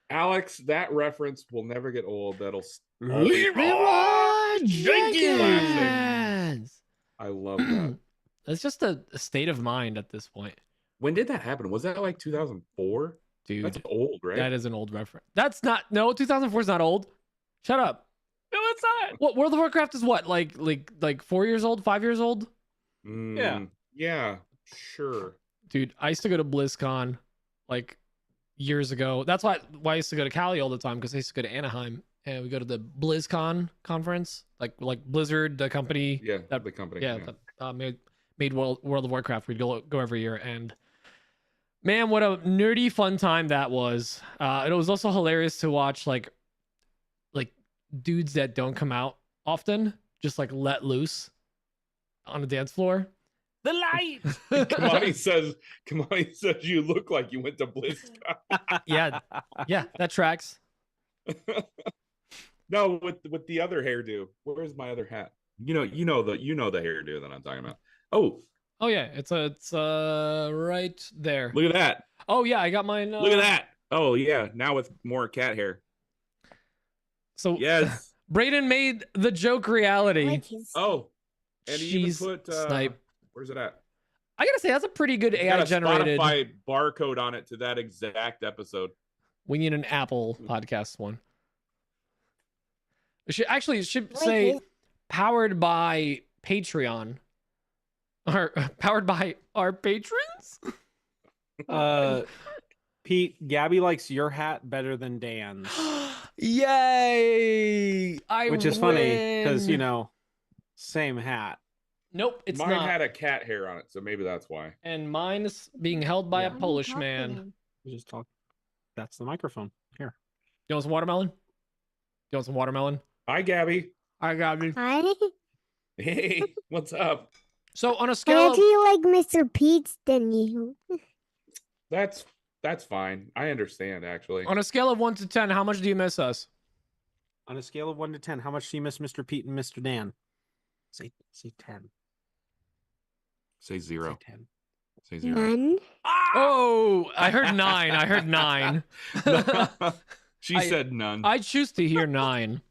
Alex, that reference will never get old. That'll Leroy Jenkins! I love that. It's just a state of mind at this point. When did that happen? Was that like 2004? Dude, That's old, right? that is an old reference. That's not, no, 2004 is not old. Shut up. No, it's not. What, World of Warcraft is what? Like 4 years old, 5 years old? Yeah, sure. Dude, I used to go to BlizzCon like years ago. That's why I used to go to Cali all the time, because I used to go to Anaheim and we go to the BlizzCon conference, like Blizzard, the company. Yeah, that, the company. Yeah, that made World of Warcraft. We'd go every year, and man, what a nerdy fun time that was. And it was also hilarious to watch like dudes that don't come out often just like let loose on the dance floor. The light. Kamani says you look like you went to BlizzCon. Yeah, that tracks. No, with the other hairdo. Where's my other hat? You know the hairdo that I'm talking about. Oh yeah, it's right there. Look at that. Oh yeah, I got mine. Look at that. Oh yeah, now with more cat hair. So Yes. Braden made the joke reality. Oh, and he even She's put snipe. Where's it at? I gotta say that's a pretty good It's AI got a generated. Spotify barcode on it to that exact episode. We need an Apple podcast one. It should say powered by Patreon. Or powered by our patrons? Pete, Gabby likes your hat better than Dan's. Yay! Which is funny because, same hat. Nope, it's Mine not. had a cat hair on it, so maybe that's why. And mine is being held by a Polish man. We just talk. That's the microphone. Here. You want some watermelon? You want some watermelon? Hi, Gabby. I got you. Hi. Hey, what's up? So on a Why scale do you like Mr. Pete's than you? That's fine. I understand, actually. on a scale of 1 to 10, how much do you miss us? On a scale of 1 to 10, how much do you miss Mr. Pete and Mr. Dan? Say 10. Say 0. Say 10. Say 0. None. Oh, I heard 9. I heard 9. She said none. I choose to hear 9.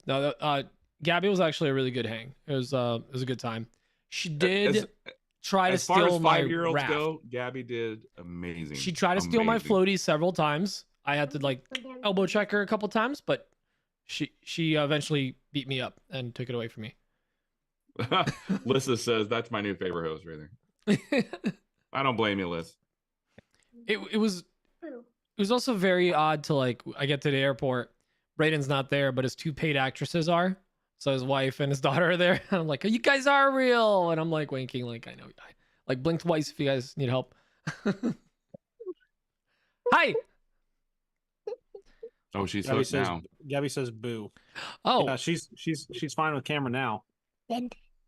No, Gabby was actually a really good hang. It was a good time. She did try to As far steal as my 5-year-olds raft. go, Gabby did amazing. She tried to steal my Amazing. floaties several times. I had to like elbow check her a couple times, but she eventually beat me up and took it away from me. Lissa says that's my new favorite host right there. I don't blame you, Liz. It was also very odd to like I get to the airport, Braden's not there, but his 2 paid actresses are. So his wife and his daughter are there. And I'm like, oh, you guys are real. And I'm like winking, like I know. I like blink twice if you guys need help. Hi. Oh, she's Gabby hooked says, now. Gabby says boo. Oh, Yeah, she's fine with camera now.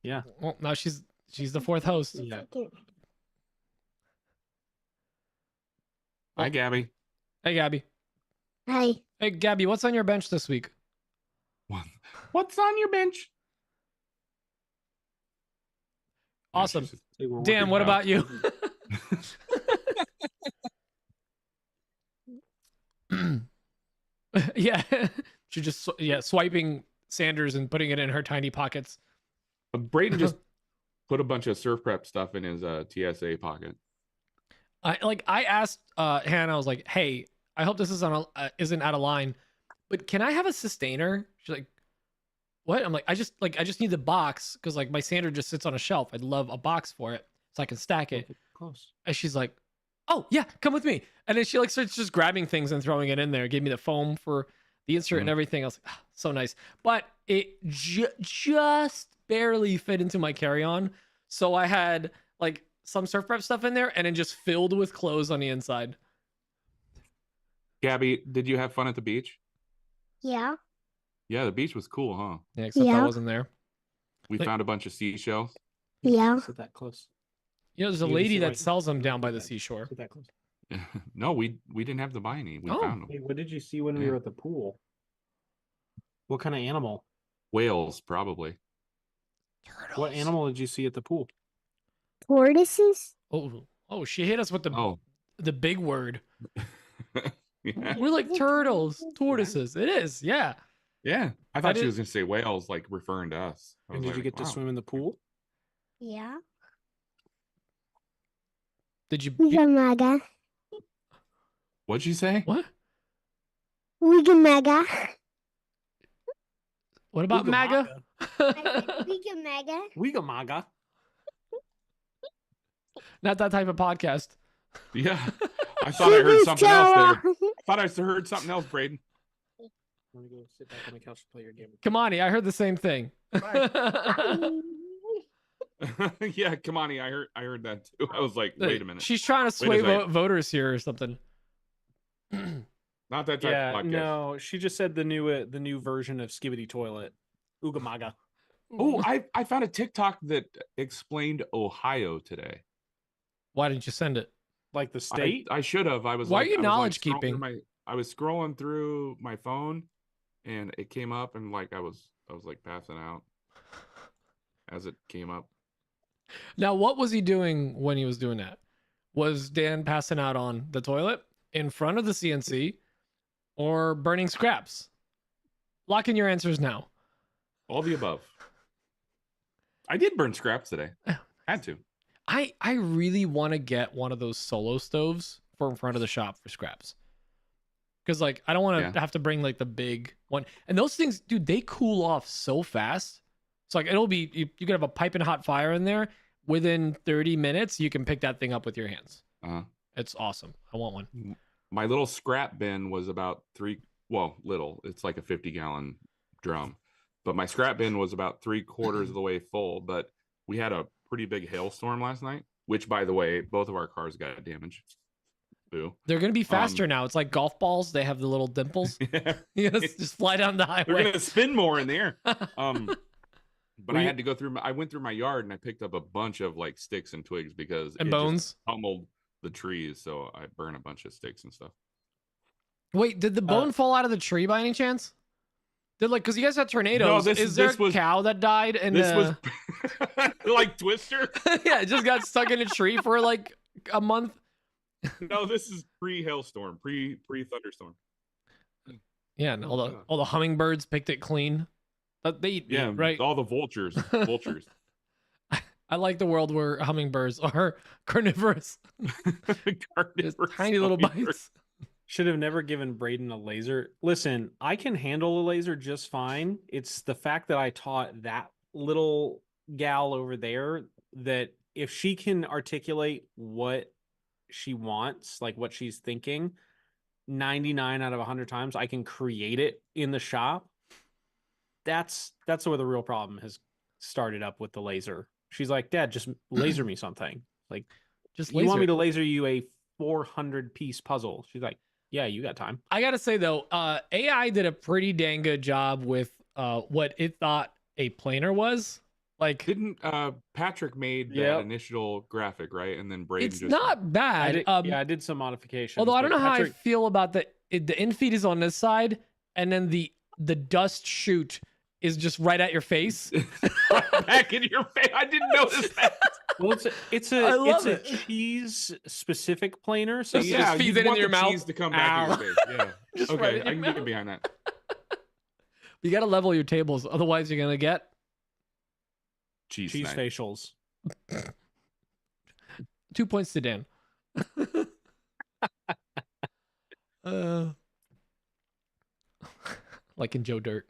Yeah. well, now she's the 4th host. Yeah. Hi, Gabby. Hey, Gabby. Hi. Hey, Gabby, what's on your bench this week? What's on your bench? Awesome. Hey, we're Dan, working what out. about you? Yeah. She just swiping Sanders and putting it in her tiny pockets. Braden just put a bunch of surf prep stuff in his TSA pocket. I asked Hannah, I was like, hey, I hope this isn't out of line, but can I have a sustainer? She's like, what? I'm like, I just need the box because like my sander just sits on a shelf. I'd love a box for it so I can stack it. Close. And she's like, oh yeah, come with me. And then she like starts just grabbing things and throwing it in there. Gave me the foam for the insert and everything. I was like, so nice. But it just barely fit into my carry-on. So I had like some surf prep stuff in there and then just filled with clothes on the inside. Gabby, did you have fun at the beach? Yeah. Yeah, the beach was cool, huh? Yeah, except I Yeah. wasn't there. We Like- found a bunch of seashells. Yeah. Sit that close. You know, there's a You can lady see that right- sells them down by the seashore. Sit that close. No, we didn't have to buy any. We Oh. found them. Hey, what did you see when we Yeah. were at the pool? What kind of animal? Whales, probably. What animal did you see at the pool? Tortoises? Oh, she hit us with the big word. Yeah. We're like turtles, tortoises. It is, yeah. Yeah. I thought I she did- was going to say whales, like referring to us. I And was did you like, get to wow. swim in the pool? Yeah. Did you? Wigamaga. What'd you say? What? Wigamaga. What about MAGA? Wigamaga. Wigamaga. Not that type of podcast. Yeah. I thought I heard something else there. I thought I heard something else, Braden. Let me go sit back on the couch and play your game. Kamani, I heard the same thing. Yeah, Kamani, I heard that too. I was like, wait a minute. She's trying to Wait a sway second. voters here or something. Not that type Yeah, of podcast. no, she just said the new version of Skibidi Toilet. Ugamaga. Oh, I found a TikTok that explained Ohio today. Why didn't you send it? Like the state? I should have. I was. Why like, are you I was, knowledge scrolling keeping? through I was scrolling through my phone, and it came up, and like I was like passing out as it came up. Now, what was he doing when he was doing that? Was Dan passing out on the toilet in front of the CNC or burning scraps? Lock in your answers now. All the above. I did burn scraps today. Had to. I really want to get one of those solo stoves for in front of the shop for scraps. Because like I don't want to have to bring like the big one. And those things, dude, they cool off so fast. So like it'll be you could have a piping hot fire in there. Within 30 minutes, you can pick that thing up with your hands. It's awesome. I want one. My little scrap bin was about little. It's like a 50-gallon drum. But my scrap bin was about 3/4 of the way full. But we had a pretty big hailstorm last night, which, by the way, both of our cars got damaged. Boo. They're going to be faster now. It's like golf balls. They have the little dimples. Yeah. You just fly down the highway. They're going to spin more in the air. But I had to go through. I went through my yard and I picked up a bunch of like sticks and twigs because and it bones just pummeled the trees. So I burned a bunch of sticks and stuff. Wait, did the bone fall out of the tree by any chance? Did because you guys had tornadoes? No, Is there a cow that died? And this was like Twister. yeah, it just got stuck in a tree for like a month. No, this is pre-hailstorm, pre-thunderstorm. Yeah, and Oh, all God. the hummingbirds picked it clean. They eat meat, Yeah, right? all the vultures. Vultures. I like the world where hummingbirds are carnivorous. Just Carnivorous tiny little hummingbird. bites. Should have never given Braden a laser. Listen, I can handle a laser just fine. It's the fact that I taught that little gal over there that if she can articulate what she wants, like what she's thinking, 99 out of 100 times I can create it in the shop. That's where the real problem has started up with the laser. She's like, Dad, just laser me something. Like, Just you want me laser. to laser you a 400 piece puzzle? She's like, yeah, you got time. I gotta say though, AI did a pretty dang good job with what it thought a planer was. Like, Didn't Patrick made that Yep. initial graphic, right? And then Braden it's just not bad. I did some modifications. Although I don't but know how I Patrick- feel about the infeed is on this side, and then the dust chute is just right at your face. back in your face. I didn't notice that. Well, it's a I love it's a it. cheese specific planer. So Just you feeds just it you'd into want your the mouth. cheese to come back in your face. Yeah. Just right Okay, in I your can get mouth. behind that. You gotta level your tables, otherwise you're gonna get Cheese cheese snipe. facials. 2 points to Dan. Like in Joe Dirt.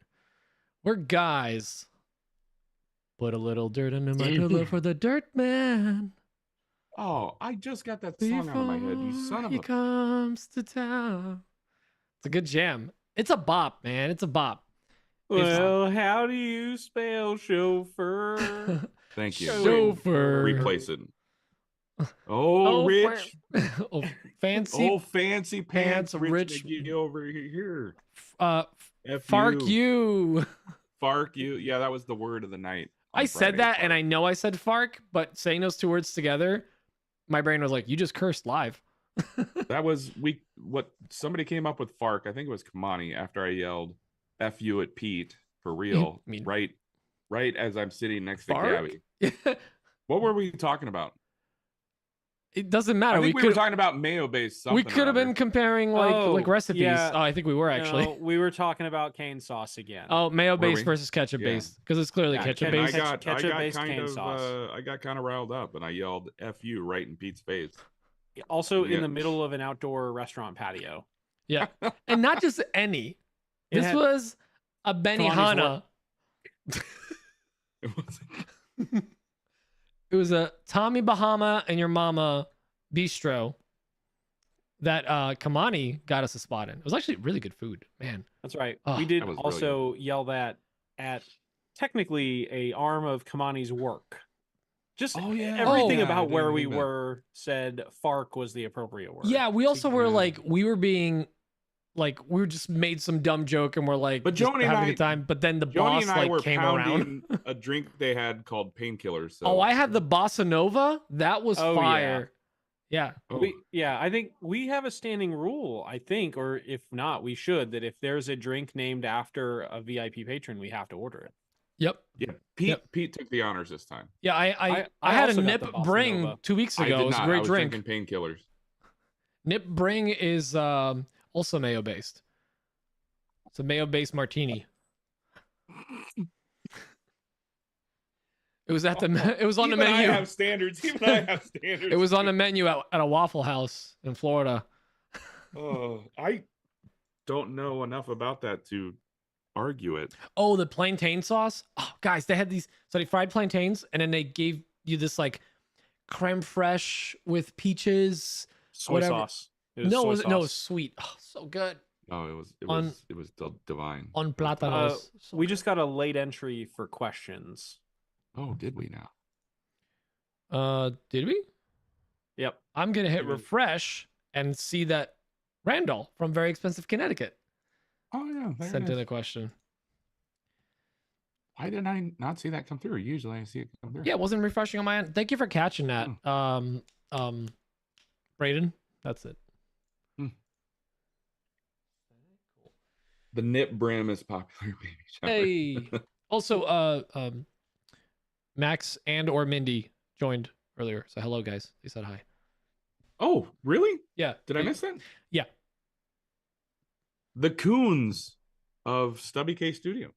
We're guys. Put a little dirt under my pillow for the dirt man. Oh, I just got that song out of my head. You son of He a. comes to town. It's a good jam. It's a bop, man. It's a bop. It's- Well, how do you spell chauffeur? Thank you. Chauffeur. Replace it. Oh, Rich. Oh, fancy. Oh, fancy pants. pants, Rich- Get over here. F Fark you. Fark you. Yeah, that was the word of the night. I said that, and I know I said fark, but saying those two words together, my brain was like, "You just cursed live." That was what somebody came up with Fark. I think it was Kamani after I yelled "F you" at Pete for real. mean- right as I'm sitting next to Fark? Gabby. What were we talking about? It doesn't matter. I think we could were talking about mayo based something. we could have been comparing like recipes. yeah. Oh, I think we were actually. No, we were talking about cane sauce again. Oh, mayo Were based we? versus ketchup Yeah. based because it's clearly Yeah, ketchup And I based. got ketchup-based kind cane of sauce. I got kind of riled up and I yelled "F you" right in Pete's face. Also Yeah. in the middle of an outdoor restaurant patio. Yeah, and not just any. It This had- was a Benihana. It wasn't- It was a Tommy Bahama and Your Mama bistro that Kamani got us a spot in. It was actually really good food, man. That's right. Oh, we did that was really also yell that at technically a arm of Kamani's work. Just Oh, yeah. everything Yeah, I about didn't where we think that. were said Fark was the appropriate word. Yeah, we also were Yeah. like, we were being like, we were just made some dumb joke and we're like, But just Joni and having a I- good time. But then the Joni boss and I like were came around. pounding a drink they had called painkillers. So Oh, I had the Bossa Nova. That was Oh, yeah. fire. Yeah. Oh, I think we have a standing rule, I think, or if not, we should, that if there's a drink named after a VIP patron, we have to order it. Yep. yeah. Pete took the honors this time. Yeah. I I had a also got Nip the Bossa Bring Nova. 2 weeks I ago. did It was not. a great I was drink. drinking painkillers. Nip Bring is also mayo based. It's a mayo based martini. It was at the. It was on the Even menu. I have standards. Even I have standards. It was on the menu at a Waffle House in Florida. Oh, I don't know enough about that to argue it. Oh, the plantain sauce. Oh, guys, they had these. So they fried plantains, and then they gave you this like creme fraiche with peaches. Soy Whatever. sauce. It was No, soy it was, no, it was sauce. sweet. Oh, so good. Oh, it was On- divine. On plátanos. So We good. just got a late entry for questions. Oh, did we now? Did we? Yep. I'm gonna hit Maybe. refresh and see that Randall from Very Expensive Connecticut Oh yeah, there sent it in is. a question. Why did I not see that come through? Usually I see it come through. Yeah, it wasn't refreshing on my end. Thank you for catching that. Braden, that's it. The nip brim is popular, baby shower. Hey. Also, Max and or Mindy joined earlier. So hello, guys. They said hi. Oh, really? Yeah. Did I miss that? Yeah. The Coons of Stubby K Studio.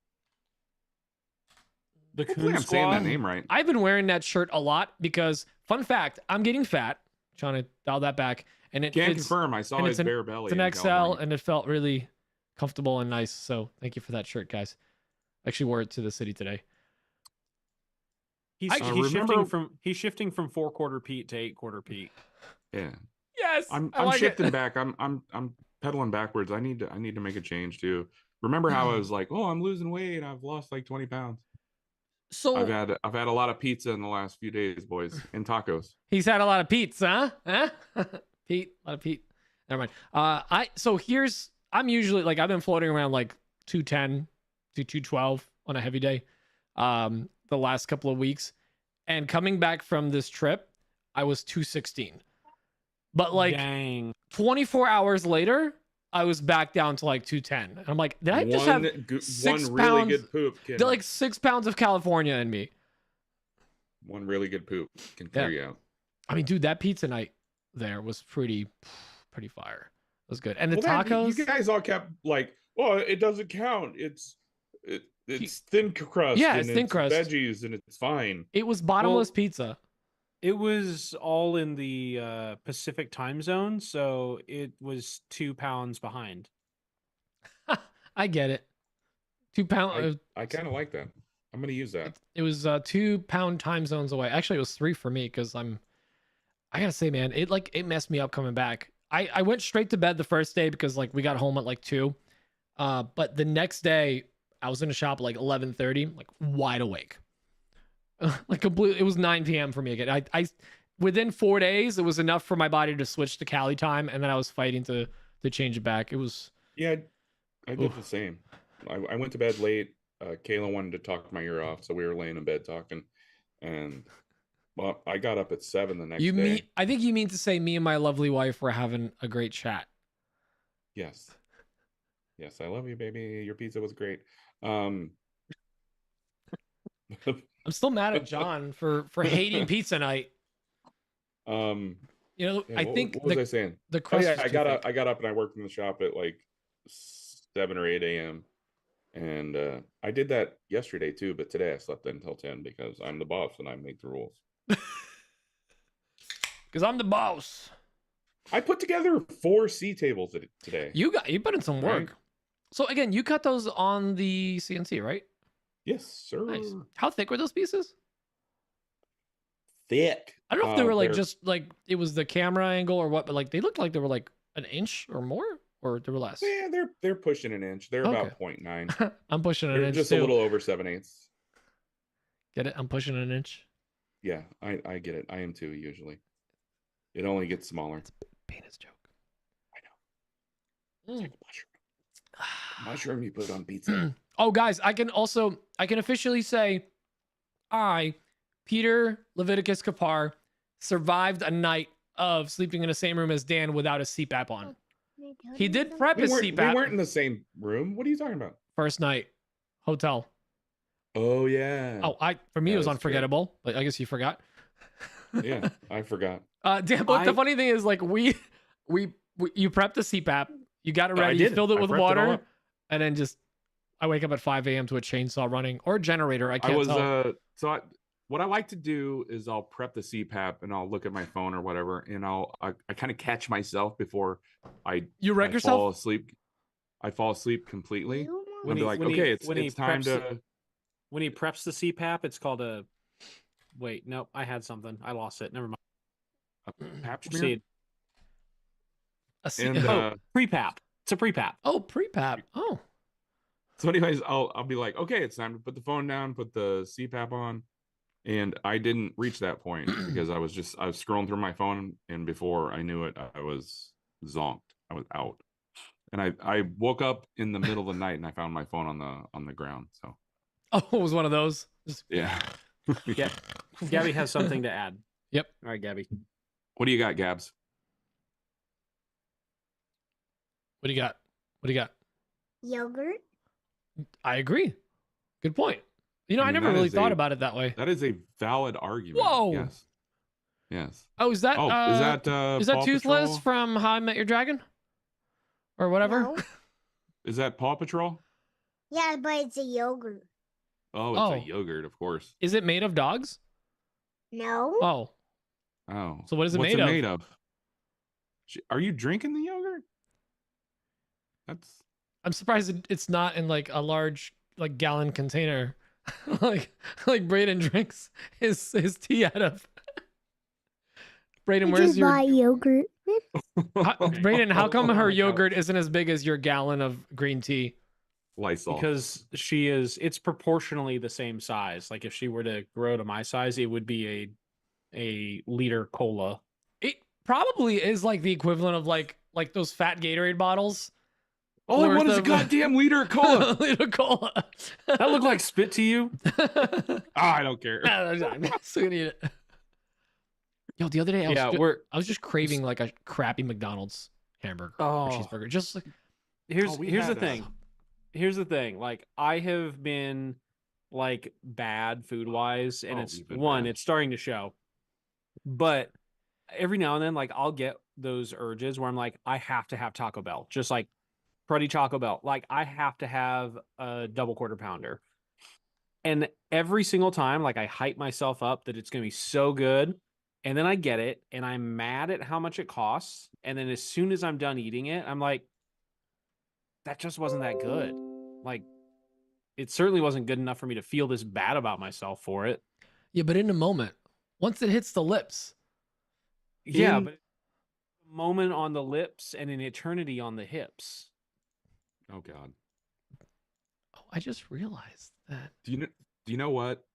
The Hopefully Coon I'm saying that Squad. name right. I've been wearing that shirt a lot because, fun fact, I'm getting fat. Trying to dial that back, and it Can't fits, confirm. I saw and his it's bare belly. It's an in XL, California. and it felt really comfortable and nice. So thank you for that shirt, guys. I actually wore it to the city today. He's remember- shifting from 4-quarter Pete to 8-quarter Pete. Yeah. Yes, I'm I like shifting it. back. I'm pedaling backwards. I need to make a change too. Remember how I was like, oh, I'm losing weight. I've lost like 20 pounds. So I've had a lot of pizza in the last few days, boys, and tacos. he's had a lot of Pete's, huh? Pete, a lot of Pete. Never mind. I'm usually like I've been floating around like 210 to 212 on a heavy day, the last couple of weeks, and coming back from this trip, I was 216. But like Dang. 24 hours later, I was back down to like 210. And I'm like, did I just have one really good poop? Did like 6 pounds of California in me? One really good poop can clear you out. I mean, dude, that pizza night there was pretty fire. It was good. And the Well, tacos. you guys all kept like, oh, it doesn't count. It's thin crust. Yeah, and it's thin crust. Veggies, and it's fine. It was bottomless pizza. It was all in the Pacific time zone, so it was 2 pounds behind. I get it. 2 pound. I kind of like that. I'm gonna use that. It was 2 pound time zones away. Actually, it was 3 for me because I gotta say, man, it messed me up coming back. I went straight to bed the first day because like we got home at like 2. But the next day I was in a shop at like 11:30, like wide awake. Like completely, it was 9 p.m. for me again. I within 4 days, it was enough for my body to switch to Cali time, and then I was fighting to change it back. It was I did the same. I went to bed late. Kayla wanted to talk my ear off, so we were laying in bed talking, and well, I got up at 7 the next day. I think you mean to say me and my lovely wife were having a great chat. Yes, I love you, baby. Your pizza was great. I'm still mad at John for hating pizza night. Yeah, I think what was I saying? The crust. I got up and I worked in the shop at like 7 or 8 a.m. and I did that yesterday too, but today I slept until 10 because I'm the boss and I make the rules. Because I'm the boss. I put together 4 C tables today. You put in some work. Right. So again, you cut those on the CNC, right? Yes, sir. Nice. How thick were those pieces? Thick. I don't know if they were like they're- just like it was the camera angle or what, but like they looked like they were like an inch or more, or they were less. Yeah, they're pushing an inch. They're Okay. about 0.9. I'm pushing an They're inch just too. a little over 7/8. Get it? I'm pushing an inch. Yeah, I get it. I am too usually. It only gets smaller. It's a penis joke. It's like a mushroom. Mushroom you put on pizza. Oh, guys, I can officially say Peter Leviticus Kapar, survived a night of sleeping in the same room as Dan without a CPAP on. He did prep his We CPAP weren't in the same room. What are you talking about? first night, hotel. Oh yeah. Oh, for me it That was is true. unforgettable. But I guess you forgot. Yeah, I forgot. Dan, but the funny thing is, like you prepped the CPAP, you got it I ready, you did. filled it I with prepped it all water, up. and then I wake up at 5 a.m. to a chainsaw running or a generator. I can't tell. What I like to do is I'll prep the CPAP and I'll look at my phone or whatever, and I kind of catch myself before You wreck I yourself? fall asleep. I fall asleep completely. When And be he- like, when he- okay, when he it's time preps to. When he preps the CPAP, it's called a. Wait, no, I had something. I lost it. Never mind. A pap smear? Proceed. And Pre-pap. It's a pre-pap. Oh, pre-pap. Oh. So, anyways, I'll be like, okay, it's time to put the phone down, put the CPAP on, and I didn't reach that point because I was scrolling through my phone, and before I knew it, I was zonked. I was out, and I woke up in the middle of the night and I found my phone on the ground. So, Oh, it was one of those. yeah. Yeah. Gabby has something to add. Yep. All right, Gabby. What do you got, Gabs? What do you got? Yogurt. I agree. Good point. I I mean, never that really is thought a- about it that way. That is a valid argument. Whoa. Yes. Yes. Oh, is that is that Toothless Patrol? from How I Met Your Dragon? Or whatever? No. Is that Paw Patrol? Yeah, but it's a yogurt. Oh, it's Oh. a yogurt, of course. Is it made of dogs? No. Oh. Oh. So what is it What's made it of? made of? Are you drinking the yogurt? I'm surprised it's not in like a large like gallon container. like Braden drinks his tea out of. Braden, I where's just your bought yogurt. Braden, how come Oh her my yogurt God. isn't as big as your gallon of green tea? Lysol. Because it's proportionally the same size. Like if she were to grow to my size, it would be a liter cola. It probably is like the equivalent of like those fat Gatorade bottles. all I worth want is a of- goddamn liter of cola. Liter cola. That looked like spit to you? I don't care. I'm still gonna eat it. Yo, the other day I was just craving like a crappy McDonald's hamburger or Oh. cheeseburger. Just like Here's we here's the had, thing. Here's the thing. Like I have been like bad food wise, and it's we've been one, bad. it's starting to show. But every now and then, like I'll get those urges where I'm like, I have to have Taco Bell, just like Cruddy Taco Bell. Like I have to have a double quarter pounder. And every single time, like I hype myself up that it's gonna be so good. And then I get it, and I'm mad at how much it costs. And then as soon as I'm done eating it, I'm like, that just wasn't that good. Like, it certainly wasn't good enough for me to feel this bad about myself for it. yeah, but in a moment, once it hits the lips, Yeah, In- but a moment on the lips and an eternity on the hips. Oh God. oh, I just realized that. Do you know what?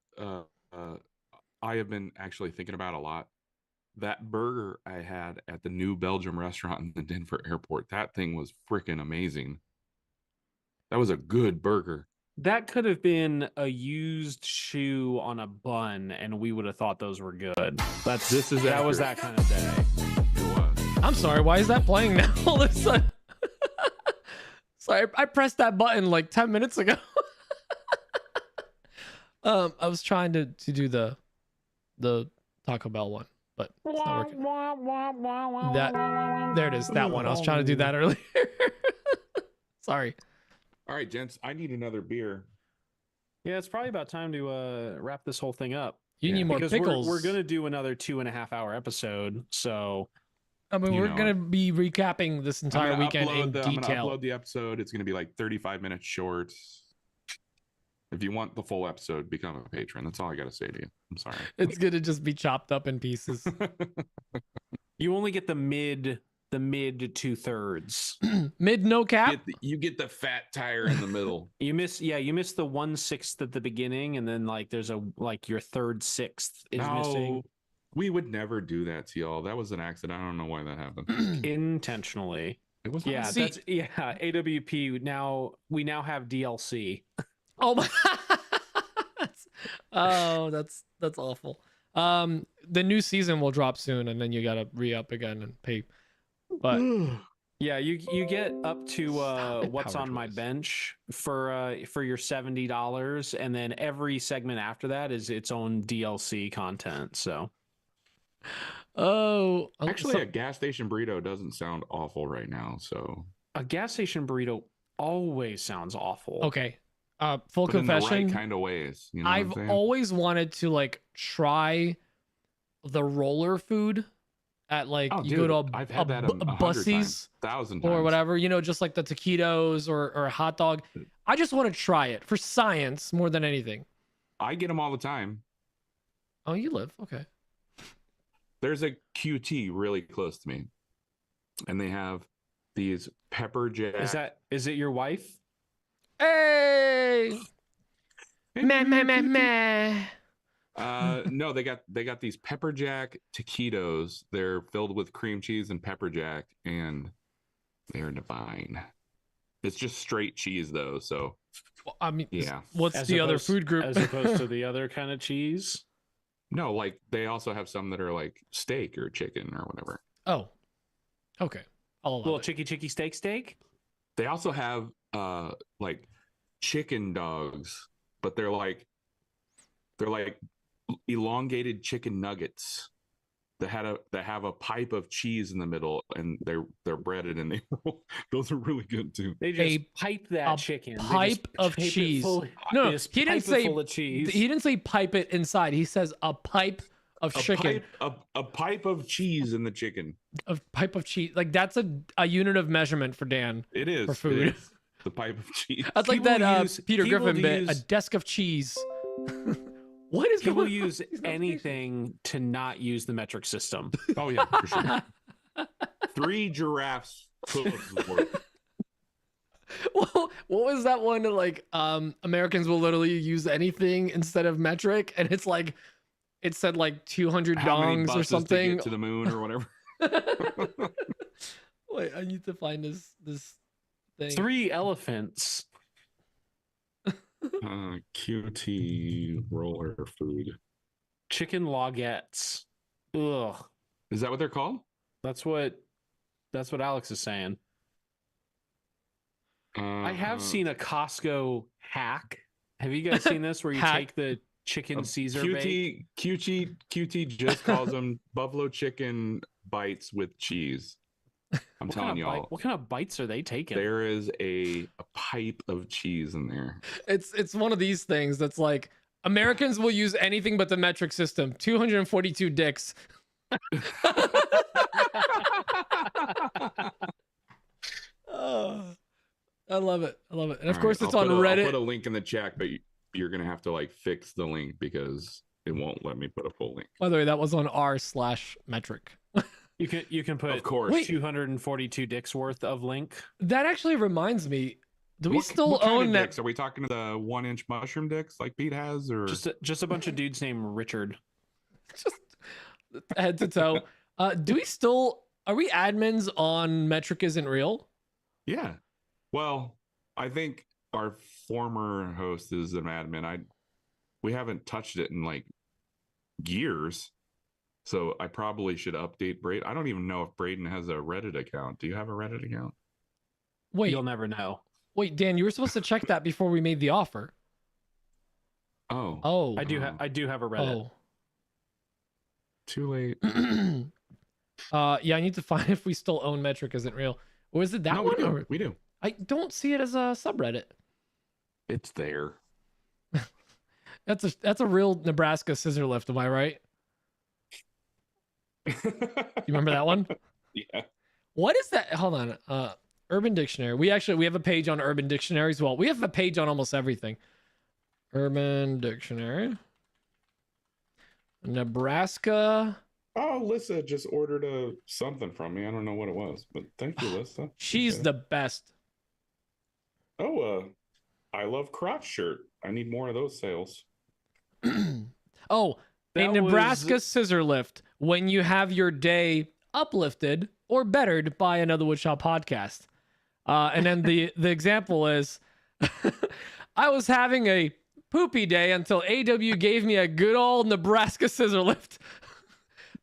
I have been actually thinking about a lot. That burger I had at the New Belgium restaurant in the Denver airport, that thing was freaking amazing. That was a good burger. That could have been a used shoe on a bun, and we would have thought those were good. That was that kind of day. It was. I'm sorry, why is that playing now all of a sudden? Sorry, I pressed that button like 10 minutes ago. I was trying to do the Taco Bell one, but it's not working. There it is, that one. I was trying to do that earlier. Sorry. All right, gents, I need another beer. Yeah, it's probably about time to wrap this whole thing up. You Yeah. need more Because pickles. we're gonna do another 2.5 hour episode. So I mean, you we're know gonna it. be recapping this entire weekend in I'm gonna detail. upload the episode. It's gonna be like 35 minutes short. If you want the full episode, become a patron. That's all I gotta say to you. I'm sorry. It's gonna just be chopped up in pieces. you only get the mid 2/3. Mid no cap. You get the fat tire in the middle. You miss the 1/6 at the beginning, and then like there's your third sixth is missing No, we would never do that to y'all. That was an accident. I don't know why that happened. intentionally. It was Yeah, See- AWP. We now have DLC. Oh my. Oh, that's awful. The new season will drop soon, and then you gotta re-up again and pay. But Yeah, you get up to Stop it, what's Power on my Tools. bench for your $70, and then every segment after that is its own DLC content. So actually, a gas station burrito doesn't sound awful right now. So a gas station burrito always sounds awful. okay. Full but in the confession. right kind of ways. You know what I'm I've saying? always wanted to like try the roller food at like Oh, you dude, go to I've had that a 100 Bussies times, 1,000 times. or whatever, you know, just like the taquitos or a hot dog. I just want to try it for science more than anything. I get them all the time. Oh, you live okay. There's a QT really close to me, and they have these pepper jack. Is it your wife? Hey, meh meh meh meh. No, they got these pepper jack taquitos. They're filled with cream cheese and pepper jack, and they're divine. It's just straight cheese though, so Well, I mean, yeah. what's As the other opposed- food group? as opposed to the other kind of cheese? No, like they also have some that are like steak or chicken or whatever. Oh, okay. I'll allow Little it. chicky steak. They also have like chicken dogs, but they're like elongated chicken nuggets that have a pipe of cheese in the middle, and they're breaded, and those are really good too. They just pipe that chicken. Pipe of cheese. No, he didn't say full of cheese. He didn't say pipe it inside. He says a pipe of chicken. A pipe of cheese in the chicken. A pipe of cheese. Like that's a unit of measurement for Dan. It is for food. It is. The pipe of cheese. That's like that Peter Griffin bit. A desk of cheese. What is People use anything to not use the metric system. Oh yeah, for sure. 3 giraffes hooves worth. Well, what was that one? Like, Americans will literally use anything instead of metric, and it's like, it said like 200 dongs or something to get to the moon or whatever. Wait, I need to find this thing. 3 elephants. QT roller food. Chicken logettes. Ugh. Is that what they're called? That's what Alex is saying. I have seen a Costco hack. Have you guys seen this where you take the chicken Caesar bake? QT just calls them buffalo chicken bites with cheese. I'm telling y'all. What kind of bites are they taking? There is a pipe of cheese in there. It's one of these things that's like, Americans will use anything but the metric system. 242 dicks. I love it. And of course, it's on Reddit. I'll put a link in the chat, but you're gonna have to like fix the link because it won't let me put a full link. By the way, that was on r/metric. You can put, of course, 242 dicks worth of link. That actually reminds me. Do we still what kind own of that? Dicks? Are we talking to the 1-inch mushroom dicks like Pete has, or just a bunch of dudes named Richard? Just head to toe. Do we still? Are we admins on Metric Isn't Real? Yeah. Well, I think our former host is an admin. We haven't touched it in like years. So I probably should update Braden. I don't even know if Braden has a Reddit account. Do you have a Reddit account? Wait, you'll never know. Wait, Dan, you were supposed to check that before we made the offer. Oh. I do have a Reddit. Oh. Too late. Yeah, I need to find if we still own Metric Isn't Real. Or is it that one? We do. I don't see it as a subreddit. It's there. That's a real Nebraska scissor lift, am I right? You remember that one? Yeah. What is that? Hold on. Urban Dictionary. We have a page on Urban Dictionary as well. We have a page on almost everything. Urban Dictionary. Nebraska. Oh, Lissa just ordered something from me. I don't know what it was, but thank you, Lissa. She's the best. Oh, I love crotch shirt. I need more of those sales. Oh, a Nebraska scissor lift when you have your day uplifted or bettered by another Woodshop podcast. And then the example is, I was having a poopy day until AW gave me a good old Nebraska scissor lift.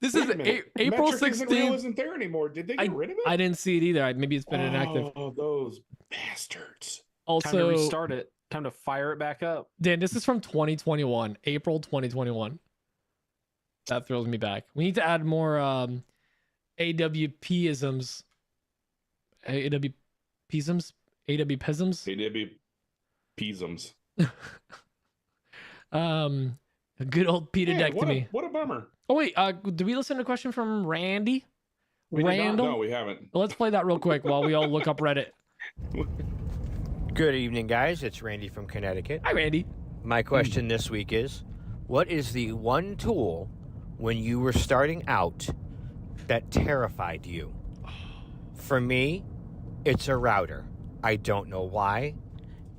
This is April 16th. Isn't there anymore? Did they get rid of it? I didn't see it either. Maybe it's been inactive. Oh, those bastards. Also, time to restart it. Time to fire it back up. Dan, this is from 2021, April 2021. That throws me back. We need to add more AWP-isms. AWP-isms? AWP-isms? AWP-isms. A good old pedodectomy. What a bummer. Oh, wait. Did we listen to a question from Randy? Randall? No, we haven't. Let's play that real quick while we all look up Reddit. Good evening, guys. It's Randy from Connecticut. Hi, Randy. My question this week is, what is the one tool when you were starting out that terrified you? For me, it's a router. I don't know why.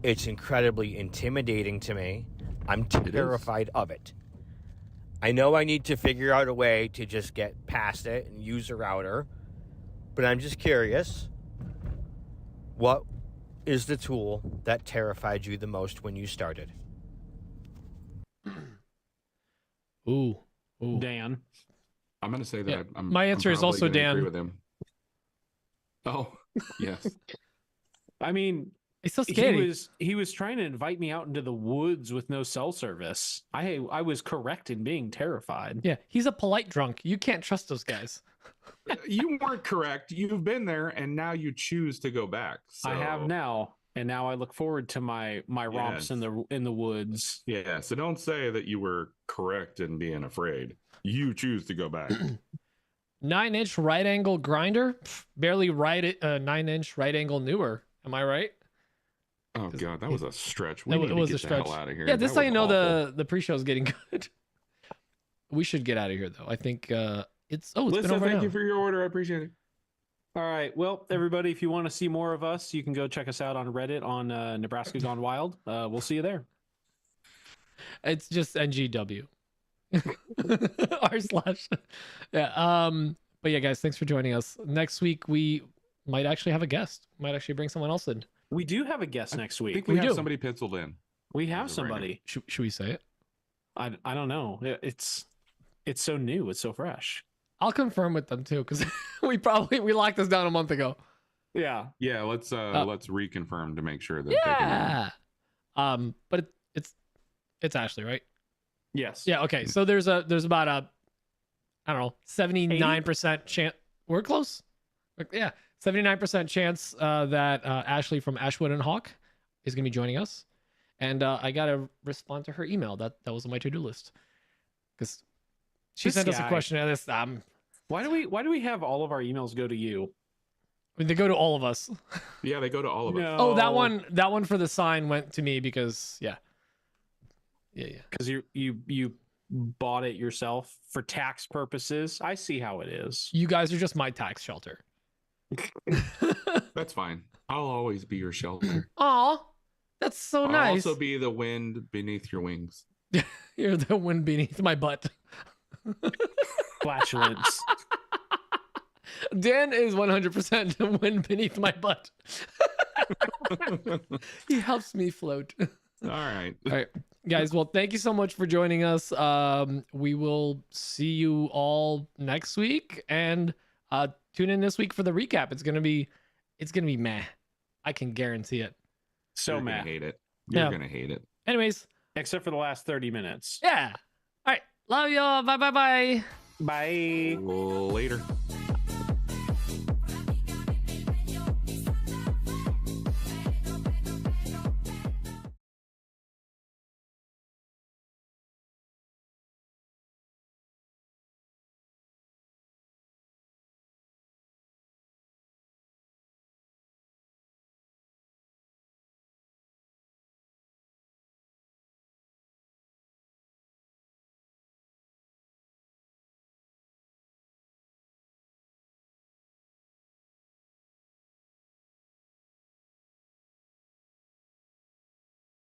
It's incredibly intimidating to me. I'm terrified of it. I know I need to figure out a way to just get past it and use a router, but I'm just curious, what is the tool that terrified you the most when you started? Ooh. Dan. I'm going to say that my answer is also Dan. Agree with him. Oh, yes. I mean, It's so scary. He was trying to invite me out into the woods with no cell service. I was correct in being terrified. Yeah, he's a polite drunk. You can't trust those guys. You weren't correct. You've been there, and now you choose to go back. So. I have now, and now I look forward to my romps in the woods. Yeah, so don't say that you were correct in being afraid. You choose to go back. 9-inch right angle grinder, barely right 9-inch right angle newer. Am I right? Oh god, that was a stretch. It was a stretch. Hell out of here. Yeah, this That how you was know awful. the pre-show is getting good. We should get out of here though. I think it's been Listen, over thank now. you for your order. I appreciate it. All right. Well, everybody, if you want to see more of us, you can go check us out on Reddit on Nebraska Gone Wild. We'll see you there. It's just NGW. r/ yeah. But yeah, guys, thanks for joining us. Next week we might actually have a guest. Might actually bring someone else in. We do have a guest next I week. think We we have do. somebody penciled in. We have As of right now. somebody. Should we say it? I don't know. It's so new. It's so fresh. I'll confirm with them too, because we locked this down a month ago. Yeah. Yeah, let's reconfirm to make sure that they Yeah. But it's Ashley, right? Yes. Yeah. Okay. So there's about a, I don't know, 79% chance. We're close. Yeah, 79% chance that Ashley from Ashwood and Hawk is gonna be joining us, and I gotta respond to her email. That was on my to-do list because she This sent us a guy. question. And this, Why do we have all of our emails go to you? I mean, they go to all of us. Yeah, they go to all of us. No. Oh, that one for the sign went to me because yeah. Because you bought it yourself for tax purposes. I see how it is. You guys are just my tax shelter. That's fine. I'll always be your shelter. Aw, that's so I'll nice. also be the wind beneath your wings. You're the wind beneath my butt. Flatulence. Dan is 100% the wind beneath my butt. He helps me float. All right. All right, guys. Well, thank you so much for joining us. We will see you all next week, and tune in this week for the recap. It's gonna be meh. I can guarantee it. So You're gonna mad. hate it. You're Yeah. gonna hate it. Anyways, Except for the last 30 minutes. yeah. All right. Love y'all. Bye. Bye. Later.